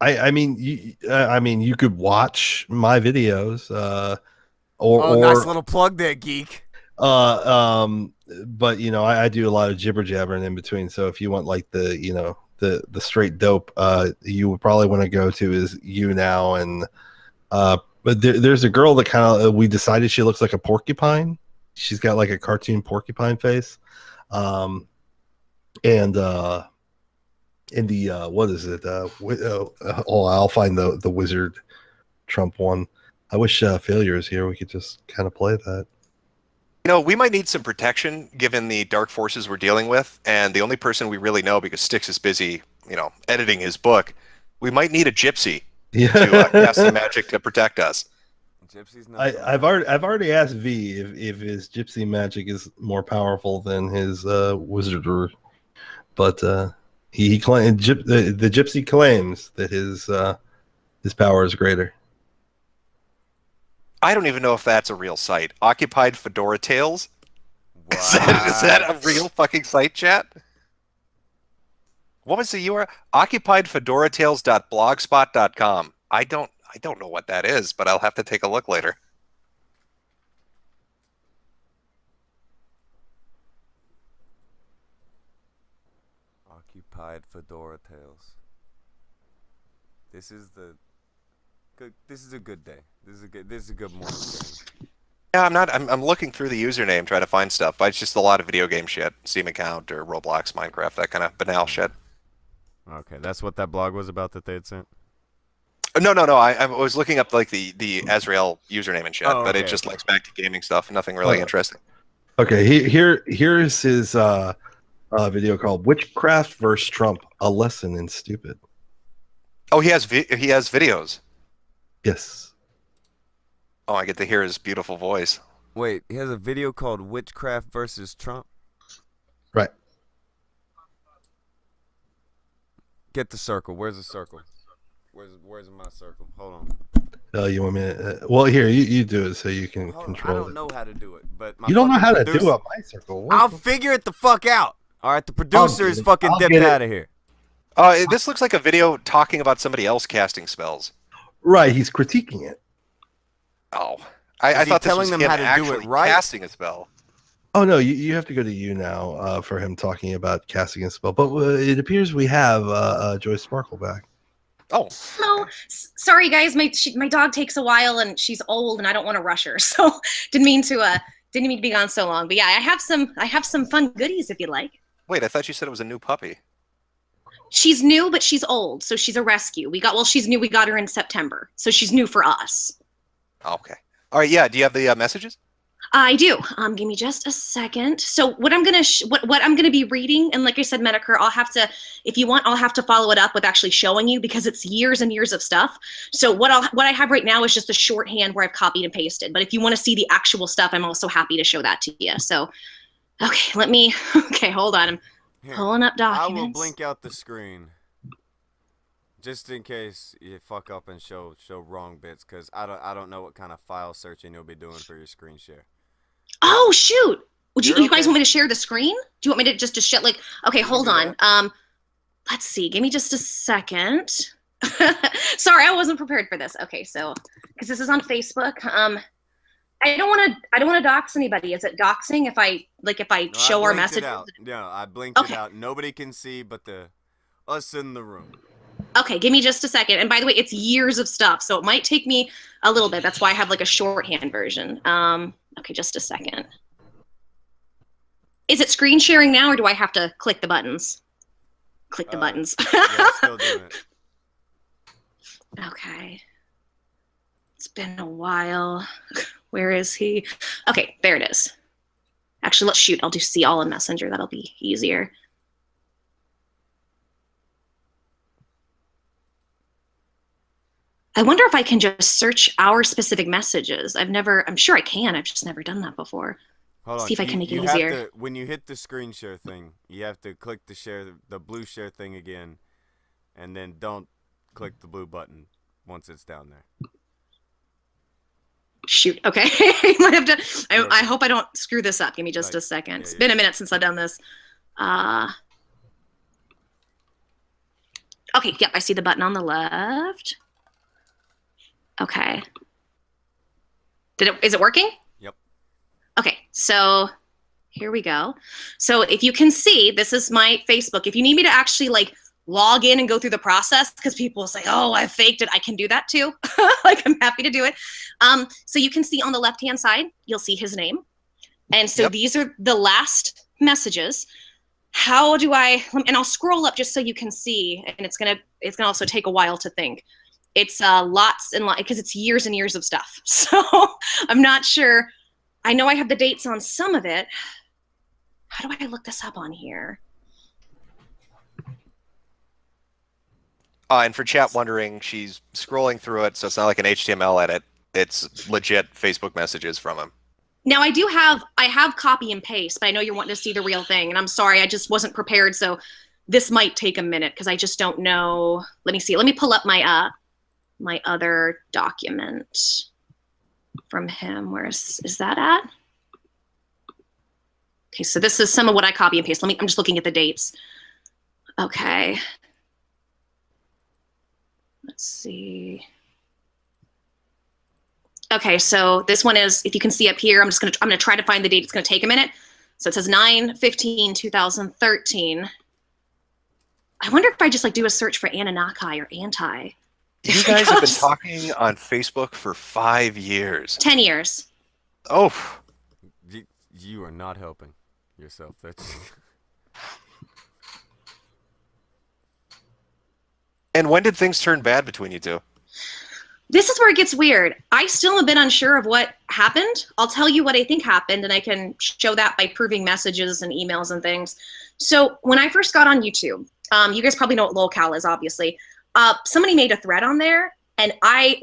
I mean, you could watch my videos, or nice little plug there, Geek. But I do a lot of jibber jabbering in between. So if you want like the straight dope, you would probably want to go to is You Now, and but there's a girl that kind of we decided she looks like a porcupine. She's got like a cartoon porcupine face, and in the what is it? I'll find the wizard Trump one. I wish Failure is here. We could just kind of play that. We might need some protection given the dark forces we're dealing with, and the only person we really know, because Styx is busy, editing his book, we might need a gypsy to cast some magic to protect us. Gypsy's not. I've already asked V if his gypsy magic is more powerful than his wizardry, but he claimed the gypsy claims that his power is greater. I don't even know if that's a real site. Occupied Fedora Tales? Wow. Is that a real fucking site, chat? What was the URL? OccupiedFedoraTales.blogspot.com. I don't know what that is, but I'll have to take a look later. Occupied Fedora Tales. This is a good day. This is a good morning. Yeah, I'm looking through the username trying to find stuff. But it's just a lot of video game shit. Steam account or Roblox, Minecraft, that kind of banal shit. Okay, that's what that blog was about that they had sent? No. I was looking up like the Azrael username and shit, Oh, but it okay, just okay. links back to gaming stuff. Nothing really interesting. Okay, here's his video called "Witchcraft vs. Trump: A Lesson in Stupid." Oh, he has videos. Yes. Oh, I get to hear his beautiful voice. Wait, he has a video called Witchcraft versus Trump? Right. Get the circle. Where's the circle? Where's my circle? Hold on. You want me to, well, here, you do it so you can control I don't it. know how to do it, but my You don't know how to producer- do it, my circle. What I'll the- figure it the fuck out. All right, the producer is fucking I'll dipped get it. out of here. This looks like a video talking about somebody else casting spells. Right, he's critiquing it. Oh, Is I he thought this telling was them him how to do it actually right? casting a spell. Oh no, you have to go to you now for him talking about casting a spell. But it appears we have Joyce Sparkle back. Oh, No, sorry guys, my dog takes a while and she's old and I don't want to rush her, so didn't mean to be gone so long. But yeah, I have some fun goodies if you'd like. wait, I thought you said it was a new puppy. She's new, but she's old, so she's a rescue. She's new. We got her in September, so she's new for us. Okay. All right. Yeah. Do you have the messages? I do. Give me just a second. So what I'm gonna what I'm gonna be reading, and like I said, Metokur, I'll have to, if you want, I'll have to follow it up with actually showing you because it's years and years of stuff. So what I have right now is just a shorthand where I've copied and pasted. But if you want to see the actual stuff, I'm also happy to show that to you. So, okay, hold on. I'm Here, pulling up I documents. will blink out the screen just in case you fuck up and show wrong bits, because I don't know what kind of file searching you'll be doing for your screen share. Oh shoot! Would you You're guys okay. want me to share the screen? Do you want me to just to share like? Okay, You can hold do on. that. Let's see. Give me just a second. Sorry, I wasn't prepared for this. Okay, so because this is on Facebook. I don't want to dox anybody. Is it doxing if I No, show I our blinked it messages? out. Yeah, I blinked Okay. it out. Nobody can see but us in the room. Okay, give me just a second. And by the way, it's years of stuff, so it might take me a little bit. That's why I have like a shorthand version. Okay, just a second. Is it screen sharing now, or do I have to click the buttons? Click the buttons. Yeah, still doing it. Okay. It's been a while. Where is he? Okay, there it is. Actually, let's shoot. I'll just see all in Messenger. That'll be easier. I wonder if I can just search our specific messages. I'm sure I can. I've just never done that before. Hold on. See if I can make it you easier. Have to, when you hit the screen share thing, you have to click the blue share thing again, and then don't click the blue button once it's down there. Shoot. Okay. You might have to. I hope I don't screw this up. Give me just a second. yeah, It's yeah. been a minute since I've done this. Okay. Yep. I see the button on the left. Okay. Is it working? Yep. Okay. So here we go. So if you can see, this is my Facebook. If you need me to actually like log in and go through the process, because people say, oh, I faked it, I can do that too. Like, I'm happy to do it. So you can see on the left-hand side, you'll see his name. And so Yep. these are the last messages. How do I, and I'll scroll up just so you can see, and it's gonna also take a while to think. It's lots and lots, because it's years and years of stuff. So I'm not sure. I know I have the dates on some of it. How do I look this up on here? And for chat wondering, she's scrolling through it, so it's not like an HTML edit. It's legit Facebook messages from him. Now I have copy and paste, but I know you're wanting to see the real thing, and I'm sorry, I just wasn't prepared, so this might take a minute because I just don't know. Let me see. Let me pull up my my other document. from him. Where is that at? Okay, so this is some of what I copy and paste. I'm just looking at the dates. Okay. Let's see. Okay, so this one is, if you can see up here, I'm gonna try to find the date. It's gonna take a minute. So it says 9/15/2013. I wonder if I just like do a search for Anunnaki or anti. You guys have been talking on Facebook for 5 years. 10 years. Oh. You are not helping yourself. That's And when did things turn bad between you two? This is where it gets weird. I still have been unsure of what happened. I'll tell you what I think happened, and I can show that by proving messages and emails and things. So when I first got on YouTube, you guys probably know what lolcal is, obviously. Somebody made a thread on there, and I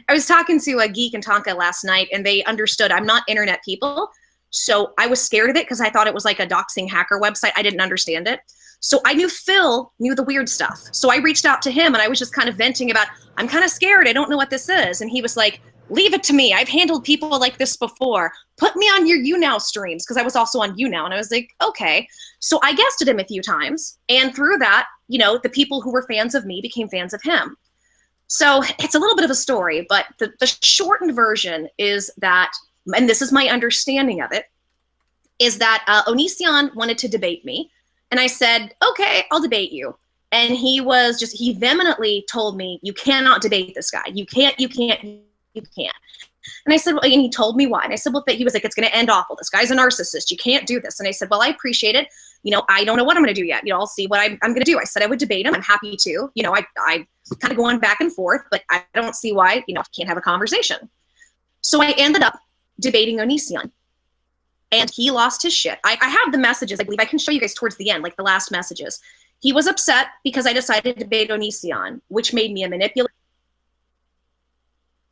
was talking to a Geek and Tonka last night, and they understood I'm not internet people. So I was scared of it because I thought it was like a doxing hacker website. I didn't understand it. So I knew Phil knew the weird stuff. So I reached out to him, and I was just kind of venting about, I'm kind of scared. I don't know what this is. And he was like, leave it to me. I've handled people like this before. Put me on your YouNow streams, because I was also on YouNow. And I was like, okay. So I guested him a few times. And through that, you know, the people who were fans of me became fans of him. So it's a little bit of a story, but the shortened version is that, and this is my understanding of it, is that Onision wanted to debate me. And I said, okay, I'll debate you. And he vehemently told me, you cannot debate this guy. You can't. And I said, well, and he told me why. And I said, well, he was like, it's going to end awful. This guy's a narcissist. You can't do this. And I said, well, I appreciate it. You know, I don't know what I'm going to do yet. You know, I'll see what I'm going to do. I said I would debate him. I'm happy to. You know, I kind of going back and forth, but I don't see why, you know, can't have a conversation. So I ended up debating Onision. And he lost his shit. I have the messages. I believe I can show you guys towards the end, like the last messages. He was upset because I decided to debate Onision, which made me a manipulator.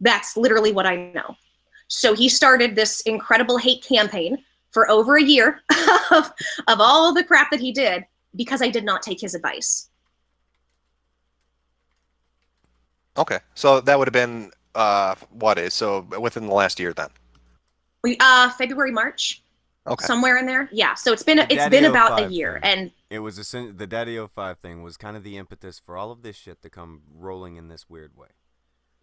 That's literally what I know. So he started this incredible hate campaign for over a year of all the crap that he did because I did not take his advice. Okay, so that would have been so within the last year then? February, March. Okay. Somewhere in there. Yeah. So it's been about a year. And it was the Daddy 05 thing was kind of the impetus for all of this shit to come rolling in this weird way.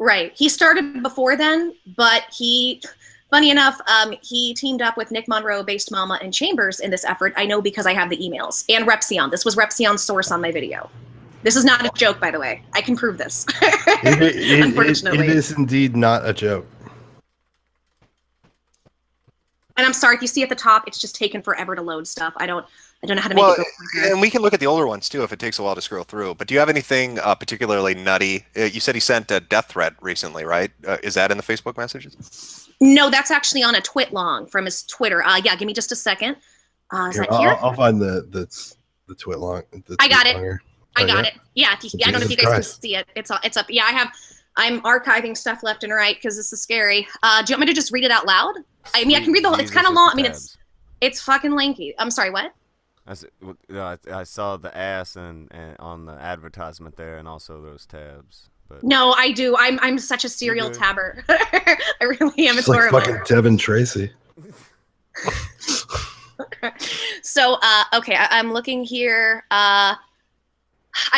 Right. He started before then, but funny enough, he teamed up with Nick Monroe, Based Mama, and Chambers in this effort. I know because I have the emails. And Repsion. This was Repsion's source on my video. This is not a joke, by the way. I can prove this. Unfortunately. It is indeed not a joke. And I'm sorry if you see at the top, it's just taken forever to load stuff. I don't know how to make it go quicker. And we can look at the older ones too if it takes a while to scroll through. But do you have anything particularly nutty? You said he sent a death threat recently, right? Is that in the Facebook messages? No, that's actually on a twit long from his Twitter. Yeah, give me just a second. Is that here? I'll find the twit long. I got it. Longer. I got it. Yeah, I don't know if you guys can see it. It's up. Yeah, I'm archiving stuff left and right because this is scary. Do you want me to just read it out loud? I mean, I can read the whole. It's kind of long. I mean, it's fucking lengthy. I'm sorry. What? I saw the ass and on the advertisement there, and also those tabs. But no, I do. I'm such a serial tabber. I really am. It's like horrible. Fucking Devin Tracy. So, okay, I'm looking here. I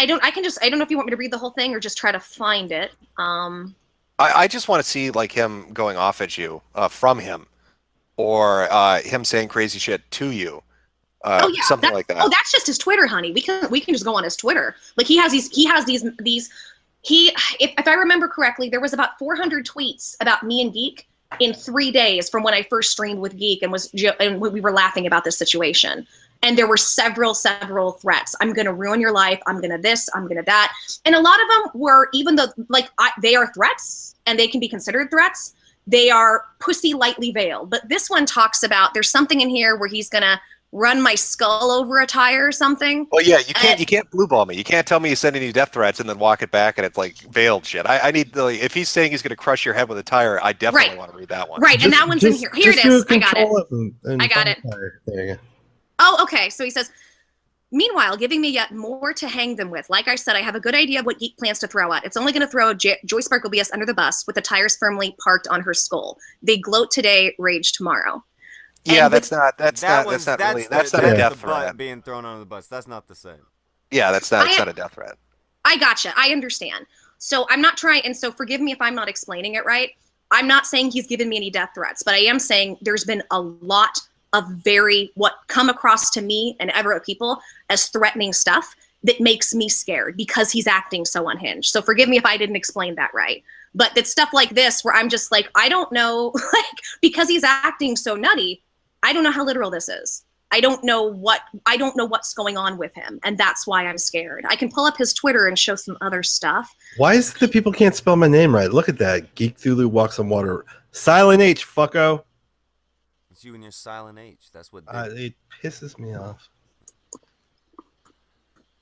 don't know if you want me to read the whole thing or just try to find it. I just want to see like him going off at you from him, or him saying crazy shit to you. Something like that. Oh, that's just his Twitter, honey. We can just go on his Twitter. Like if I remember correctly, there was about 400 tweets about me and Geek in 3 days from when I first streamed with Geek and we were laughing about this situation. And there were several threats. I'm going to ruin your life. I'm going to this. I'm going to that. And a lot of them were, even though they are threats and they can be considered threats, they are pussy lightly veiled. But this one talks about there's something in here where he's going to run my skull over a tire or something. Well, yeah, you can't blue ball me. You can't tell me he's sending you death threats and then walk it back and it's like veiled shit. I need if he's saying he's going to crush your head with a tire, I definitely want to read that one. Right, and that one's in here. Here it is. I got it. I got it. There you go. Oh, okay. So he says, Meanwhile, giving me yet more to hang them with. Like I said, I have a good idea of what Geek plans to throw at. It's only going to throw Joy Sparkle BS under the bus with the tires firmly parked on her skull. They gloat today, rage tomorrow. Yeah, And that's with- not a death threat. Being thrown under the bus. That's not the same. Yeah, it's not a death threat. I gotcha. I understand. So I'm not trying, and so forgive me if I'm not explaining it right. I'm not saying he's given me any death threats, but I am saying there's been a lot of what come across to me and other people as threatening stuff that makes me scared because he's acting so unhinged. So forgive me if I didn't explain that right. But it's stuff like this where I'm just like, I don't know, like, because he's acting so nutty, I don't know how literal this is. I don't know what's going on with him, and that's why I'm scared. I can pull up his Twitter and show some other stuff. Why is it that people can't spell my name right? Look at that. Geekthulhu walks on water. Silent H, fucko. It's you and your silent H. That's what It pisses me off.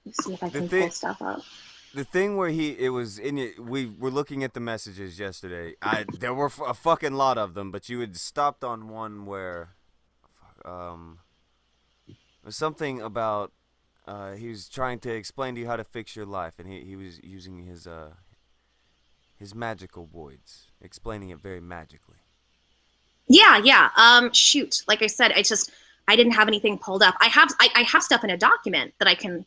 Let's see if I can pull stuff up. The thing where we were looking at the messages yesterday. There were a fucking lot of them, but you had stopped on one where there's something about he was trying to explain to you how to fix your life, and he was using his magical voids, explaining it very magically. Yeah. Shoot. Like I said, I didn't have anything pulled up. I have stuff in a document that I can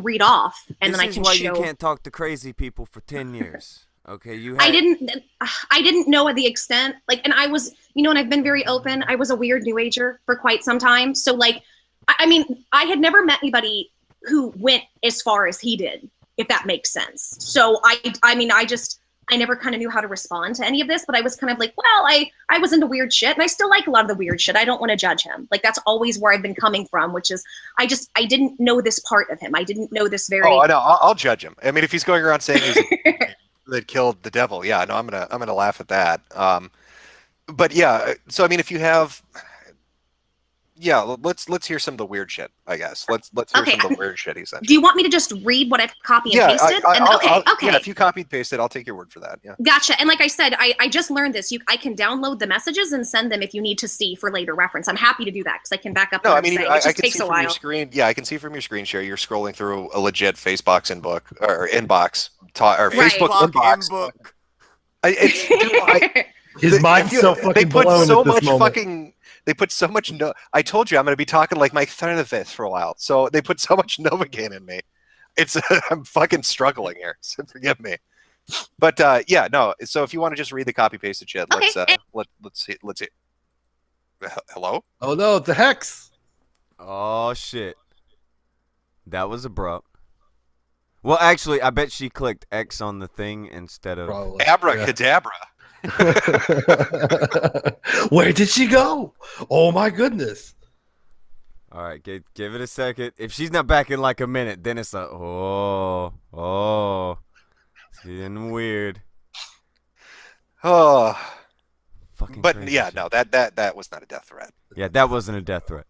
read off, and then I can show. This is why you can't talk to crazy people for 10 years. Okay, I didn't know the extent. Like, and I was, and I've been very open. I was a weird New Ager for quite some time. So, like, I mean, I had never met anybody who went as far as he did, if that makes sense. So, I never kind of knew how to respond to any of this, but I was kind of like, well, I was into weird shit, and I still like a lot of the weird shit. I don't want to judge him. Like, that's always where I've been coming from, which is I didn't know this part of him. I didn't know this very. Oh, I know. I'll judge him. I mean, if he's going around saying he's that killed the devil, yeah, no, I'm gonna laugh at that. But yeah, so I mean, if you have. Yeah, let's hear some of the weird shit, I guess. Let's hear some of the weird shit he said. Do you want me to just read what I've copied and pasted? Okay. Yeah, if you copy and paste it, I'll take your word for that. Yeah. Gotcha. And like I said, I just learned this. I can download the messages and send them if you need to see for later reference. I'm happy to do that because I can back up. No, I mean, it just I can takes see a from while. your screen. Yeah, I can see from your screen share. You're scrolling through a legit Facebox inbox or Facebook inbox. His mind's so fucking blown at this moment. They put so much I told you I'm going to be talking like Mike Thernavith for a while. So they put so much Novocaine in me. I'm fucking struggling here. So forgive me. But yeah, no. So if you want to just read the copy pasted shit, let's see. Hello? Oh no, it's a hex. Oh shit. That was abrupt. Well, actually, I bet she clicked X on the thing instead of Abracadabra. Where did she go? Oh my goodness. All right, give it a second. If she's not back in like a minute, then it's like, oh, it's getting weird. Oh, fucking. But yeah, shit. no, that was not a death threat. Yeah, that wasn't a death threat.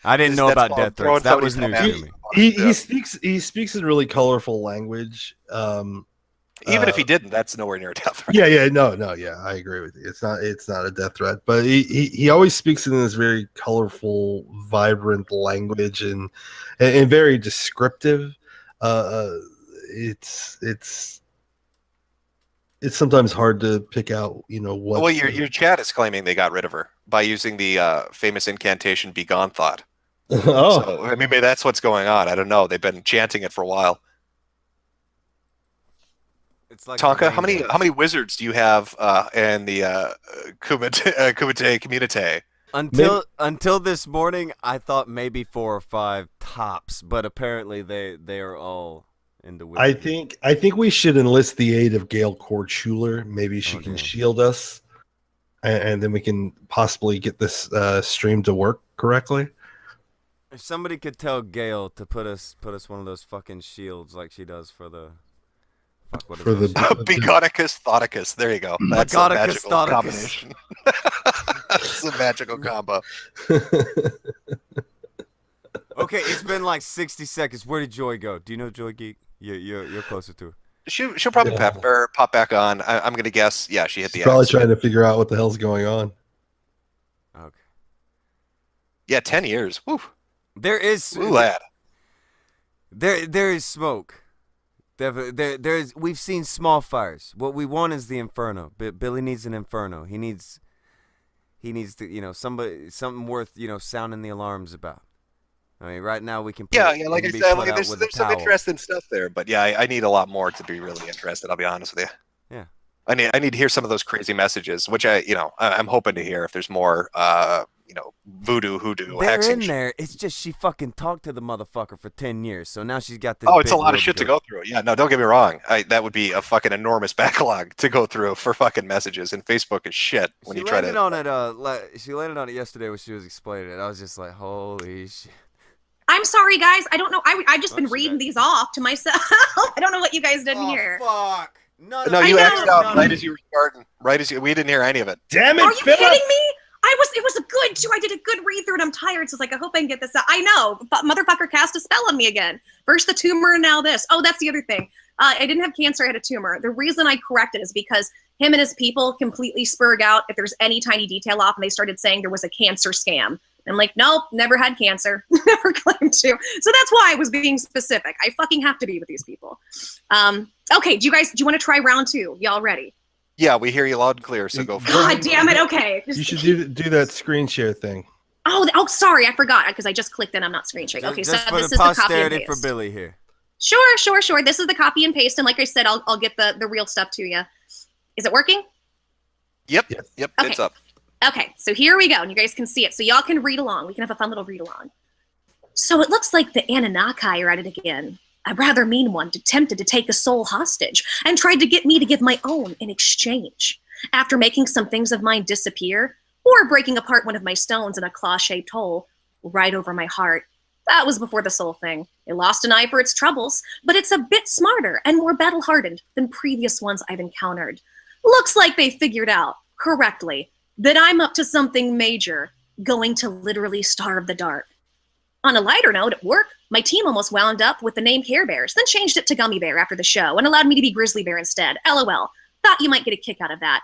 I didn't know about death threats. That was news to me. He speaks in really colorful language. Even if he didn't, that's nowhere near a death threat. Yeah, I agree with you. It's not a death threat, but he always speaks in this very colorful, vibrant language and very descriptive. It's sometimes hard to pick out, what. Well, your chat is claiming they got rid of her by using the famous incantation "Be Gone" thought. Oh, so, I mean, maybe that's what's going on. I don't know. They've been chanting it for a while. It's like Tonka, how many wizards do you have in the Kumite community? Until this morning, I thought maybe 4 or 5 tops, but apparently they are all in the wizardry. I think we should enlist the aid of Gail Kortschuler. Maybe she can shield us, and then we can possibly get this stream to work correctly. If somebody could tell Gail to put us one of those fucking shields like she does for the. For the Begonicus Thoticus. There you go. That's a magical combination. That's a magical combo. Okay, it's been like 60 seconds. Where did Joy go? Do you know Joy Geek? You're closer to her. She'll probably pop back on. I'm gonna guess. Yeah, she hit the. She's probably trying to figure out what the hell's going on. Okay. Yeah, 10 years. Woo. There is Ooh, lad. there is smoke. There's we've seen small fires. What we want is the inferno. Billy needs an inferno. He needs to, something worth, sounding the alarms about. I mean, right now we can put like I said, like, there's some interesting stuff there, but yeah, I need a lot more to be really interested. I'll be honest with you. Yeah. I need to hear some of those crazy messages, which I'm hoping to hear if there's more, voodoo, hoodoo, they're hexing in shit. there. It's just she fucking talked to the motherfucker for 10 years, so now she's got this. Oh, it's a big lot of road shit to go through. Yeah, no, don't get me wrong. That would be a fucking enormous backlog to go through for fucking messages, and Facebook is shit when you try to. She landed on it yesterday when she was explaining it. I was just like, holy shit. I'm sorry, guys. I don't know. I've just been reading these off to myself. I don't know what you guys didn't hear. Fuck. No, you X'd out right as you were starting. We didn't hear any of it. Damn it, Are you Philip! kidding me? It was a good too. I did a good read through and I'm tired. So it's like, I hope I can get this out. I know, but motherfucker cast a spell on me again. First the tumor, now this. Oh, that's the other thing. I didn't have cancer, I had a tumor. The reason I corrected is because him and his people completely spurred out if there's any tiny detail off, and they started saying there was a cancer scam. I'm like, nope, never had cancer, never claimed to. So that's why I was being specific. I fucking have to be with these people. Okay, do you want to try round 2? Y'all ready? Yeah, we hear you loud and clear, so go for it. God damn it, okay. You should do that screen share thing. Oh, sorry, I forgot, because I just clicked and I'm not screen sharing. Okay, just so for this the is the copy and posterity paste. for Billy here. Sure. This is the copy and paste, and like I said, I'll get the real stuff to you. Is it working? Yep, Yes. Okay. It's up. Okay, so here we go, and you guys can see it. So y'all can read along. We can have a fun little read along. So it looks like the Anunnaki are at it again. A rather mean one attempted to take a soul hostage and tried to get me to give my own in exchange. After making some things of mine disappear, or breaking apart one of my stones in a claw-shaped hole right over my heart. That was before the soul thing. It lost an eye for its troubles, but it's a bit smarter and more battle-hardened than previous ones I've encountered. Looks like they figured out, correctly, that I'm up to something major, going to literally starve the dark. On a lighter note, at work, my team almost wound up with the name Care Bears, then changed it to Gummy Bear after the show and allowed me to be Grizzly Bear instead. LOL. Thought you might get a kick out of that.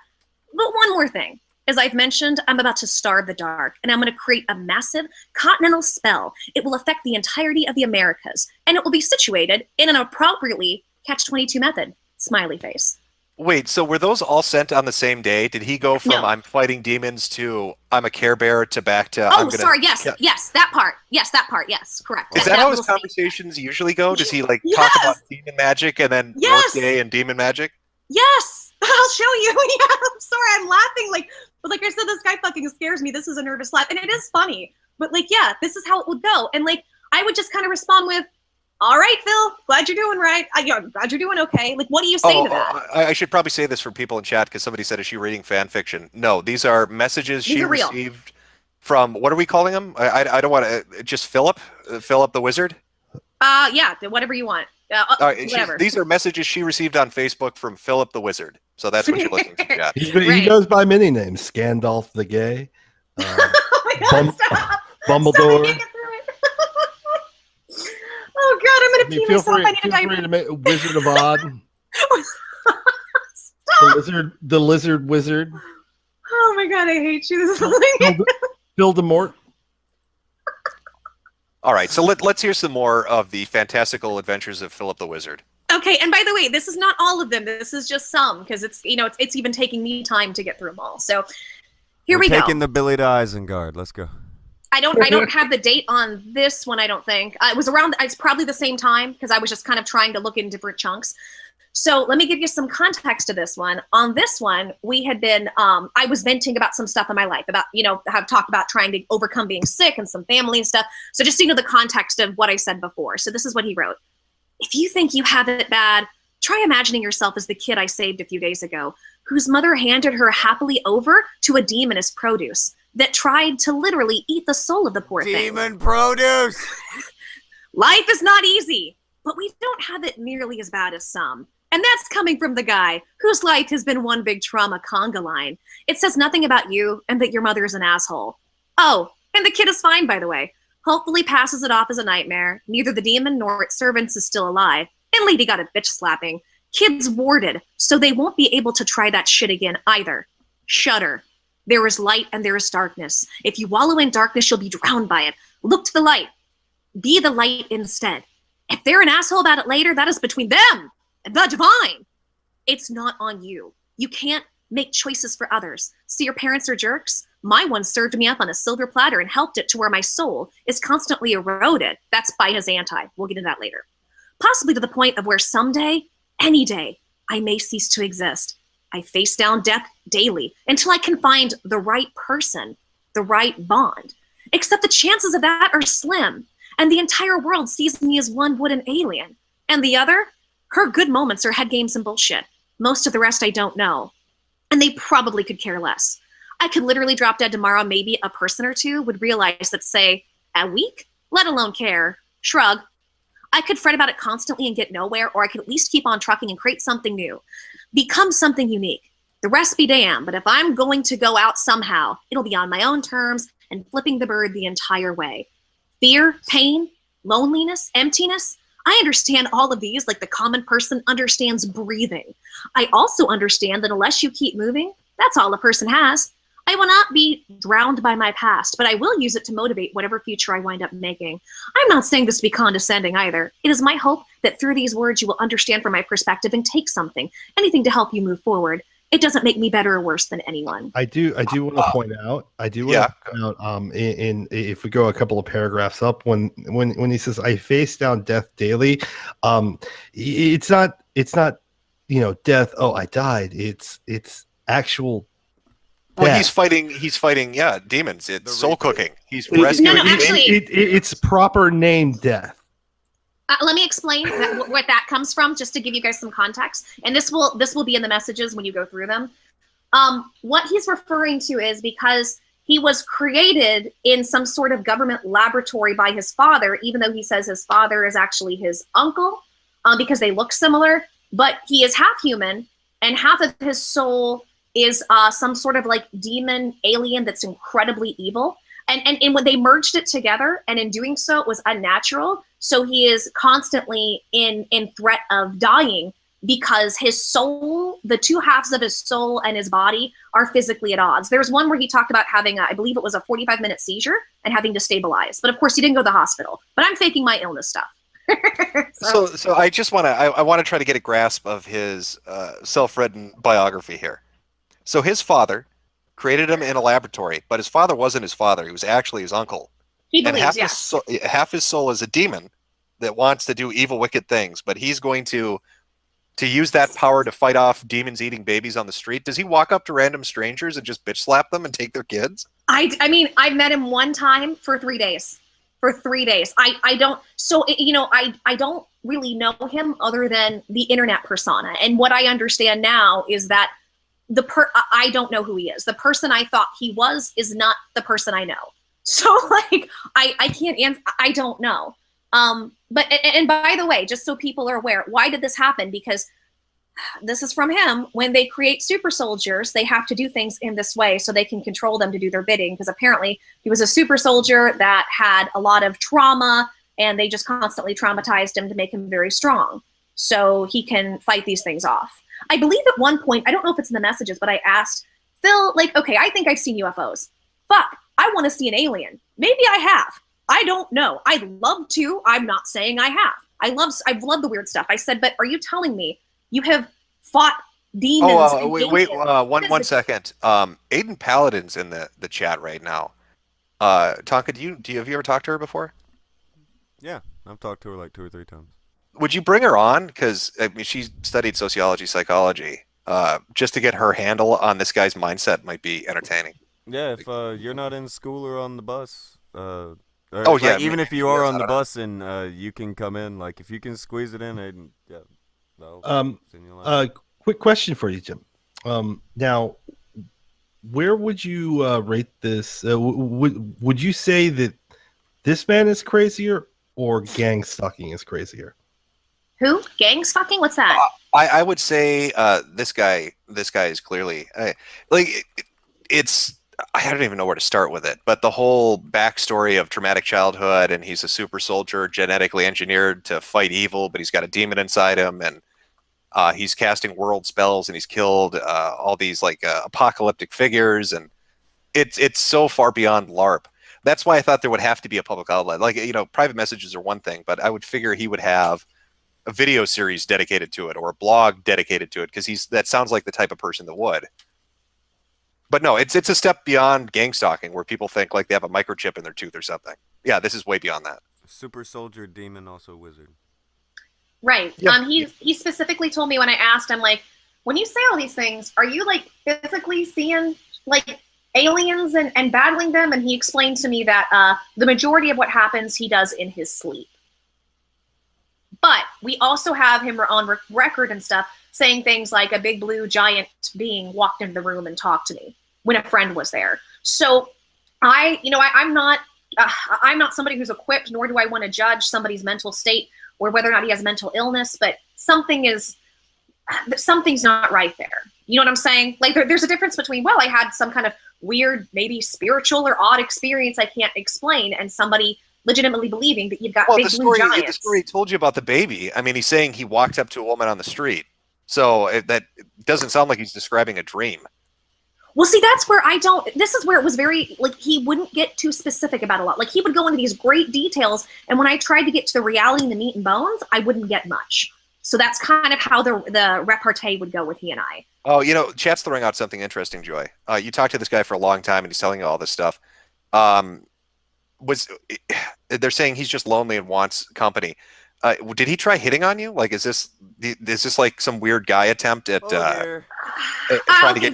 But one more thing. As I've mentioned, I'm about to starve the dark, and I'm going to create a massive continental spell. It will affect the entirety of the Americas, and it will be situated in an appropriately Catch-22 method. Smiley face. Wait, so were those all sent on the same day? Did he go from No. I'm fighting demons to I'm a Care Bear to back to Oh, sorry. Yes, that part. Yes, correct. Is that how his little scene. conversations usually go? Does he talk Yes! about demon magic and then Yes! workday and demon magic? Yes, I'll show you. Yeah, I'm sorry, I'm laughing. But like I said, this guy fucking scares me. This is a nervous laugh, and it is funny. But yeah, this is how it would go. And I would just kind of respond with, "All right, Phil, glad you're doing right. Glad you're doing okay." What do you say to that? I should probably say this for people in chat because somebody said, "Is she reading fan fiction?" No, these are messages she received from. What are we calling them? I don't want to. Just Philip the Wizard. Yeah, whatever you want. Whatever. These are messages she received on Facebook from Philip the Wizard. So that's what you're listening to, chat. He goes by many names: Scandalf the Gay, Oh my God, stop. Bumbledore. Stop, I can't get through it. Oh God, I'm gonna pee Feel myself. free, I need a feel diaper. free to make Wizard of Odd, the lizard wizard, Oh my God, I hate you. This is Voldemort. All right, so let's hear some more of the fantastical adventures of Philip the Wizard. Okay, and by the way, this is not all of them. This is just some, because it's it's even taking me time to get through them all. So here we go. Taking the Billy to Isengard. Let's go. I don't have the date on this one. I don't think it was around. It's probably the same time because I was just kind of trying to look in different chunks. So let me give you some context to this one. On this one, we had been. I was venting about some stuff in my life about have talked about trying to overcome being sick and some family and stuff. So just the context of what I said before. So this is what he wrote. If you think you have it bad, try imagining yourself as the kid I saved a few days ago, whose mother handed her happily over to a demon as produce that tried to literally eat the soul of the poor thing. Demon produce! Life is not easy, but we don't have it nearly as bad as some. And that's coming from the guy whose life has been one big trauma conga line. It says nothing about you and that your mother is an asshole. Oh, and the kid is fine, by the way. Hopefully passes it off as a nightmare. Neither the demon nor its servants is still alive. And lady got a bitch slapping. Kids warded, so they won't be able to try that shit again either. Shudder. There is light and there is darkness. If you wallow in darkness, you'll be drowned by it. Look to the light. Be the light instead. If they're an asshole about it later, that is between them and the divine. It's not on you. You can't make choices for others. See, your parents are jerks. My one served me up on a silver platter and helped it to where my soul is constantly eroded. That's by his anti. We'll get into that later. Possibly to the point of where someday, any day, I may cease to exist. I face down death daily until I can find the right person, the right bond. Except the chances of that are slim, and the entire world sees me as one wooden alien. And the other, her good moments are head games and bullshit. Most of the rest I don't know. And they probably could care less. I could literally drop dead tomorrow. Maybe a person or two would realize that, say, a week, let alone care, shrug. I could fret about it constantly and get nowhere, or I could at least keep on trucking and create something new. Become something unique. The rest be damned, but if I'm going to go out somehow, it'll be on my own terms and flipping the bird the entire way. Fear, pain, loneliness, emptiness. I understand all of these like the common person understands breathing. I also understand that unless you keep moving, that's all a person has. I will not be drowned by my past, but I will use it to motivate whatever future I wind up making. I'm not saying this to be condescending either. It is my hope that through these words you will understand from my perspective and take something, anything to help you move forward. It doesn't make me better or worse than anyone. I do want to point out. If we go a couple of paragraphs up, when he says, "I face down death daily," it's not death. Oh, I died. It's actual. Well, he's fighting, demons. It's soul cooking. He's rescuing. No, actually, it's proper name death. Let me explain where that comes from, just to give you guys some context. And this will be in the messages when you go through them. What he's referring to is because he was created in some sort of government laboratory by his father, even though he says his father is actually his uncle, because they look similar. But he is half human, and half of his soul is some sort of like demon alien that's incredibly evil. And when they merged it together, and in doing so, it was unnatural. So he is constantly in threat of dying because his soul, the two halves of his soul and his body are physically at odds. There's one where he talked about having, I believe it was a 45-minute seizure and having to stabilize. But of course, he didn't go to the hospital. But I'm faking my illness stuff. So I just want to, I want to try to get a grasp of his self-written biography here. So his father created him in a laboratory, but his father wasn't his father. He was actually his uncle. He believes, half his soul is a demon that wants to do evil, wicked things, but he's going to use that power to fight off demons eating babies on the street. Does he walk up to random strangers and just bitch slap them and take their kids? I mean, I've met him one time for 3 days. For 3 days. I don't really know him other than the internet persona. And what I understand now is that I don't know who he is. The person I thought he was is not the person I know. So like, I can't answer. I don't know. But by the way, just so people are aware, why did this happen? Because this is from him. When they create super soldiers, they have to do things in this way so they can control them to do their bidding. Because apparently he was a super soldier that had a lot of trauma, and they just constantly traumatized him to make him very strong, so he can fight these things off. I believe at one point, I don't know if it's in the messages, but I asked Phil, like, okay, I think I've seen UFOs. Fuck, I want to see an alien. Maybe I have. I don't know. I'd love to. I'm not saying I have. I've loved the weird stuff. I said, but are you telling me you have fought demons? Wait, one second. Aydin Paladin's in the chat right now. Tonka, have you ever talked to her before? Yeah, I've talked to her like 2 or 3 times. Would you bring her on? Because I mean, she studied sociology, psychology. Just to get her handle on this guy's mindset might be entertaining. Yeah, if you're not in school or on the bus, even if you are on the bus and you can come in, like if you can squeeze it in, Aydin, yeah. Quick question for you, Jim. Now, where would you rate this? Would you say that this man is crazier or gang stalking is crazier? Who? Gangs fucking? What's that? I would say this guy is clearly it's. I don't even know where to start with it, but the whole backstory of traumatic childhood, and he's a super soldier, genetically engineered to fight evil, but he's got a demon inside him, and he's casting world spells, and he's killed all these like apocalyptic figures, and it's so far beyond LARP. that's why I thought there would have to be a public outlet. Like, private messages are one thing, but I would figure he would have a video series dedicated to it or a blog dedicated to it, because that sounds like the type of person that would. But no, it's a step beyond gang stalking, where people think like they have a microchip in their tooth or something. Yeah, this is way beyond that. Super soldier, demon, also wizard. Right. Yep. He specifically told me when I asked, I'm like, when you say all these things, are you like physically seeing like aliens and battling them? And he explained to me that the majority of what happens he does in his sleep. But we also have him on record and stuff saying things like a big blue giant being walked into the room and talked to me when a friend was there. So I'm not somebody who's equipped, nor do I want to judge somebody's mental state or whether or not he has mental illness, but something's not right there. You know what I'm saying? Like there's a difference between, well, I had some kind of weird, maybe spiritual or odd experience I can't explain, and somebody legitimately believing that you've got big blue giants. The story he told you about the baby, I mean, he's saying he walked up to a woman on the street. So that doesn't sound like he's describing a dream. Well, see, that's where this is where it was very, like, he wouldn't get too specific about a lot. Like, he would go into these great details, and when I tried to get to the reality and the meat and bones, I wouldn't get much. So that's kind of how the repartee would go with he and I. Oh, chat's throwing out something interesting, Joy. You talked to this guy for a long time, and he's telling you all this stuff. They're saying he's just lonely and wants company. Did he try hitting on you? Like, is this like some weird guy attempt at trying to get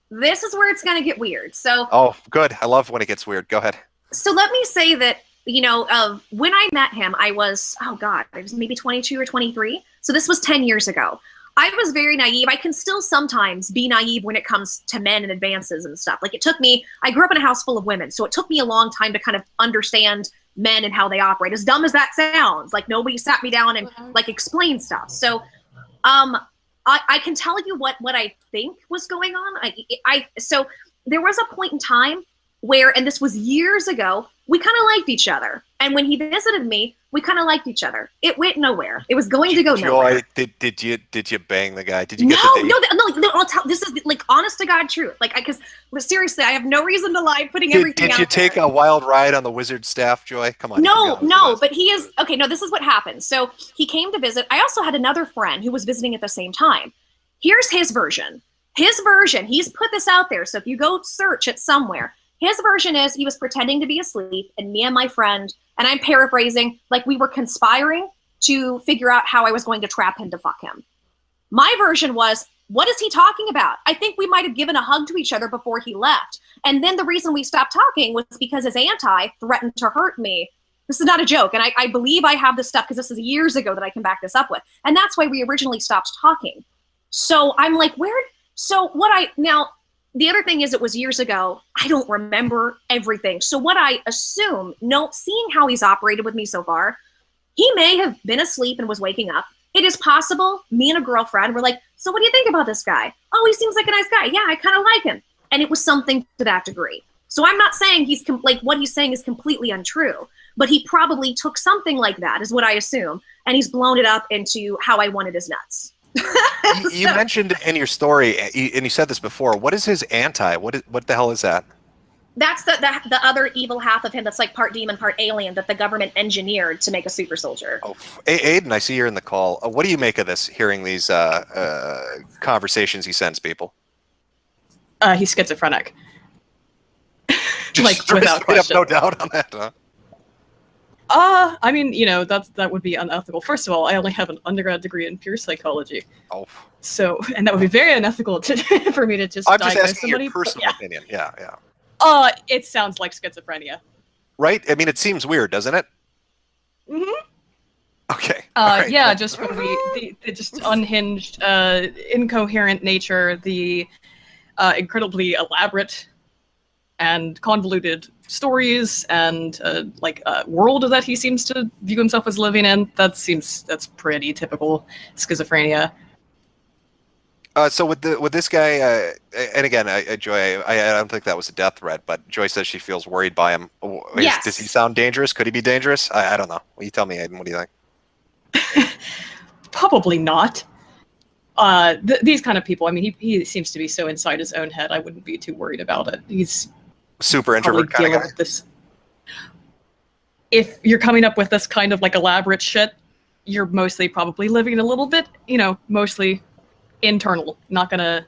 this is where it's going to get weird. So good. I love when it gets weird. Go ahead. So let me say that, when I met him, I was maybe 22 or 23. So this was 10 years ago. I was very naive. I can still sometimes be naive when it comes to men and advances and stuff. Like, I grew up in a house full of women, so it took me a long time to kind of understand men and how they operate. As dumb as that sounds, like, nobody sat me down and like explained stuff. So I can tell you what I think was going on. So there was a point in time where, and this was years ago, we kind of liked each other. And when he visited me, we kind of liked each other. It went nowhere. It was going to go nowhere. Did you bang the guy? Did you get the date? No. I'll tell. This is like honest to God truth. Like, because seriously, I have no reason to lie. Putting everything out there. Did you take a wild ride on the wizard staff, Joy? Come on. No. But he is okay. No, this is what happened. So he came to visit. I also had another friend who was visiting at the same time. Here's his version. He's put this out there. So if you go search it somewhere. His version is he was pretending to be asleep, and me and my friend, and I'm paraphrasing, like, we were conspiring to figure out how I was going to trap him to fuck him. My version was, what is he talking about? I think we might have given a hug to each other before he left. And then the reason we stopped talking was because his auntie threatened to hurt me. This is not a joke. And I believe I have this stuff because this is years ago that I can back this up with. And that's why we originally stopped talking. So I'm like, now, the other thing is, it was years ago. I don't remember everything. So what I assume, seeing how he's operated with me so far, he may have been asleep and was waking up. It is possible me and a girlfriend were like, so what do you think about this guy? Oh, he seems like a nice guy. Yeah, I kind of like him. And it was something to that degree. So I'm not saying what he's saying is completely untrue, but he probably took something like that, is what I assume. And he's blown it up into how I wanted his nuts. You mentioned in your story, and you said this before, what is his anti? What the hell is that? That's the other evil half of him that's like part demon, part alien that the government engineered to make a super soldier. Oh, Aydin, I see you're in the call. What do you make of this, hearing these conversations he sends people? He's schizophrenic. Like, without question. No doubt on that, huh? I mean, that would be unethical. First of all, I only have an undergrad degree in pure psychology. Oh. So, and that would be very unethical for me to just I'm diagnose just asking somebody. your personal opinion. Yeah. It sounds like schizophrenia. Right? I mean, it seems weird, doesn't it? Mm-hmm. Okay. Right. Yeah, just from the just unhinged, incoherent nature, the incredibly elaborate and convoluted stories and world that he seems to view himself as living in. That's pretty typical schizophrenia. So with this guy, and again, Joy, I don't think that was a death threat, but Joy says she feels worried by him. Yes. Does he sound dangerous? Could he be dangerous? I don't know. Well, you tell me, Aydin. What do you think? Probably not. These kind of people, I mean, he seems to be so inside his own head, I wouldn't be too worried about it. He's super probably introvert kind deal of guy. with this. If you're coming up with this kind of like elaborate shit, you're mostly probably living a little bit, mostly internal. Not gonna.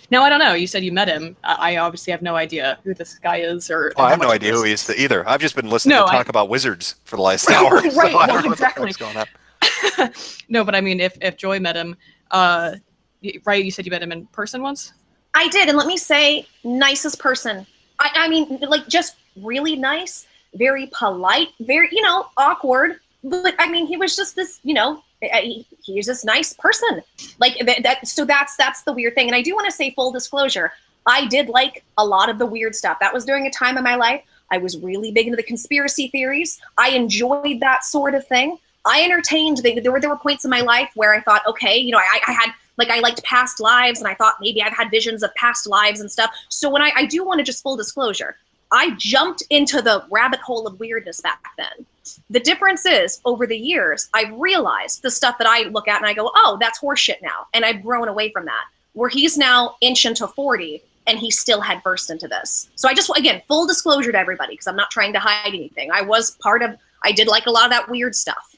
Now I don't know. You said you met him. I obviously have no idea who this guy is or. Oh, I how have no much idea of who he this- is either. I've just been listening No, to talk about wizards for the last hour. Right, so I well, don't know exactly. what the fuck's going on. No, but I mean, if Joy met him, right? You said you met him in person once. I did, and let me say, nicest person. I mean, like, just really nice, very polite, very, awkward. But I mean, he was just this, he's this nice person. Like that. So that's the weird thing. And I do want to say, full disclosure, I did like a lot of the weird stuff. That was during a time in my life I was really big into the conspiracy theories. I enjoyed that sort of thing. I entertained. There were points in my life where I thought, okay, I had. Like, I liked past lives, and I thought maybe I've had visions of past lives and stuff. So when I do want to just full disclosure, I jumped into the rabbit hole of weirdness back then. The difference is, over the years, I've realized the stuff that I look at and I go, oh, that's horseshit now. And I've grown away from that. Where he's now inch into 40, and he still had burst into this. So I just, again, full disclosure to everybody, because I'm not trying to hide anything. I did like a lot of that weird stuff.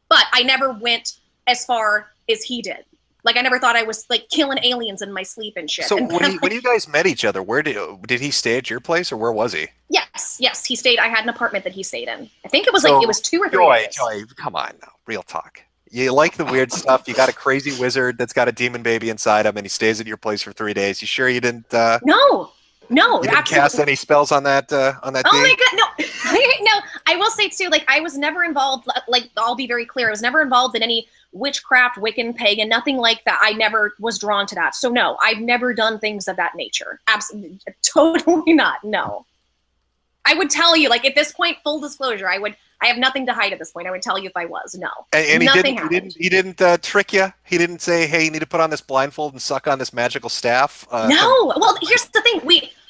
But I never went as far as he did. Like, I never thought I was, like, killing aliens in my sleep and shit. So and when you guys met each other, where did he stay at your place, or where was he? Yes, he stayed. I had an apartment that he stayed in. I think it was it was 2 or 3 days. Joy, come on now, real talk. You like the weird stuff. You got a crazy wizard that's got a demon baby inside him, and he stays at your place for 3 days. You sure you didn't? No, you didn't cast any spells on that. Oh my god, no, no. I will say too, like, I was never involved. Like, I'll be very clear, I was never involved in any witchcraft, Wiccan, pagan, nothing like that. I never was drawn to that. So no, I've never done things of that nature. Absolutely, totally not. No, I would tell you, like, at this point, full disclosure, I have nothing to hide at this point. I would tell you if I was. No, and he didn't trick you. He didn't say, hey, you need to put on this blindfold and suck on this magical staff. No. Well, here's the thing.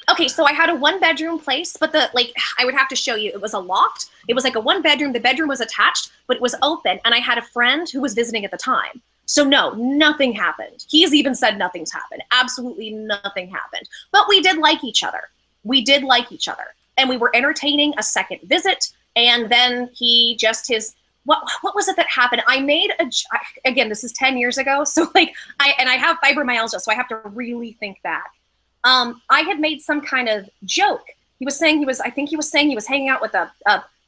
Okay, so I had a 1-bedroom place, but I would have to show you. It was a loft. It was like a 1-bedroom. The bedroom was attached, but it was open. And I had a friend who was visiting at the time. So no, nothing happened. He's even said nothing's happened. Absolutely nothing happened. But we did like each other. And we were entertaining a second visit. And then he just what was it that happened? I made again, this is 10 years ago. So I have fibromyalgia, so I have to really think back. I had made some kind of joke. He was saying he was hanging out with a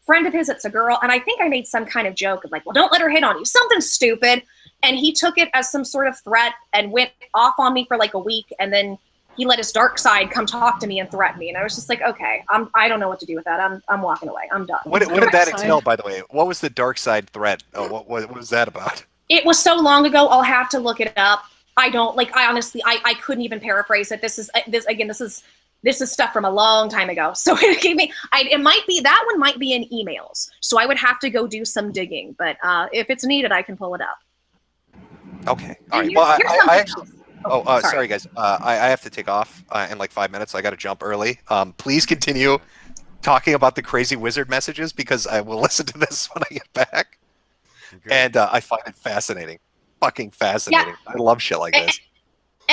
friend of his that's a girl, and I think I made some kind of joke of like, well, don't let her hit on you, something stupid. And he took it as some sort of threat and went off on me for like a week, and then he let his dark side come talk to me and threaten me. And I was just like, okay, I don't know what to do with that. I'm walking away. I'm done. What did that entail, by the way? What was the dark side threat? What was that about? It was so long ago, I'll have to look it up. I honestly, I couldn't even paraphrase it. This is stuff from a long time ago. So that one might be in emails. So I would have to go do some digging, but if it's needed, I can pull it up. Okay. All right. Well, I actually, sorry guys. I have to take off in like 5 minutes. I got to jump early. Please continue talking about the crazy wizard messages, because I will listen to this when I get back. Okay. And I find it fascinating. Fucking fascinating. Yeah. I love shit like this.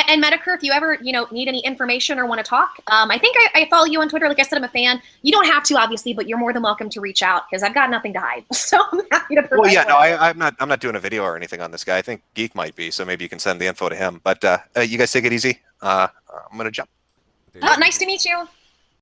And Metokur, if you ever need any information or want to talk, I think I follow you on Twitter. Like I said, I'm a fan. You don't have to, obviously, but you're more than welcome to reach out, because I've got nothing to hide. So I'm happy to provide. Well, yeah, no, I'm not doing a video or anything on this guy. I think Geek might be, so maybe you can send the info to him. But you guys take it easy. I'm gonna jump. Nice to meet you.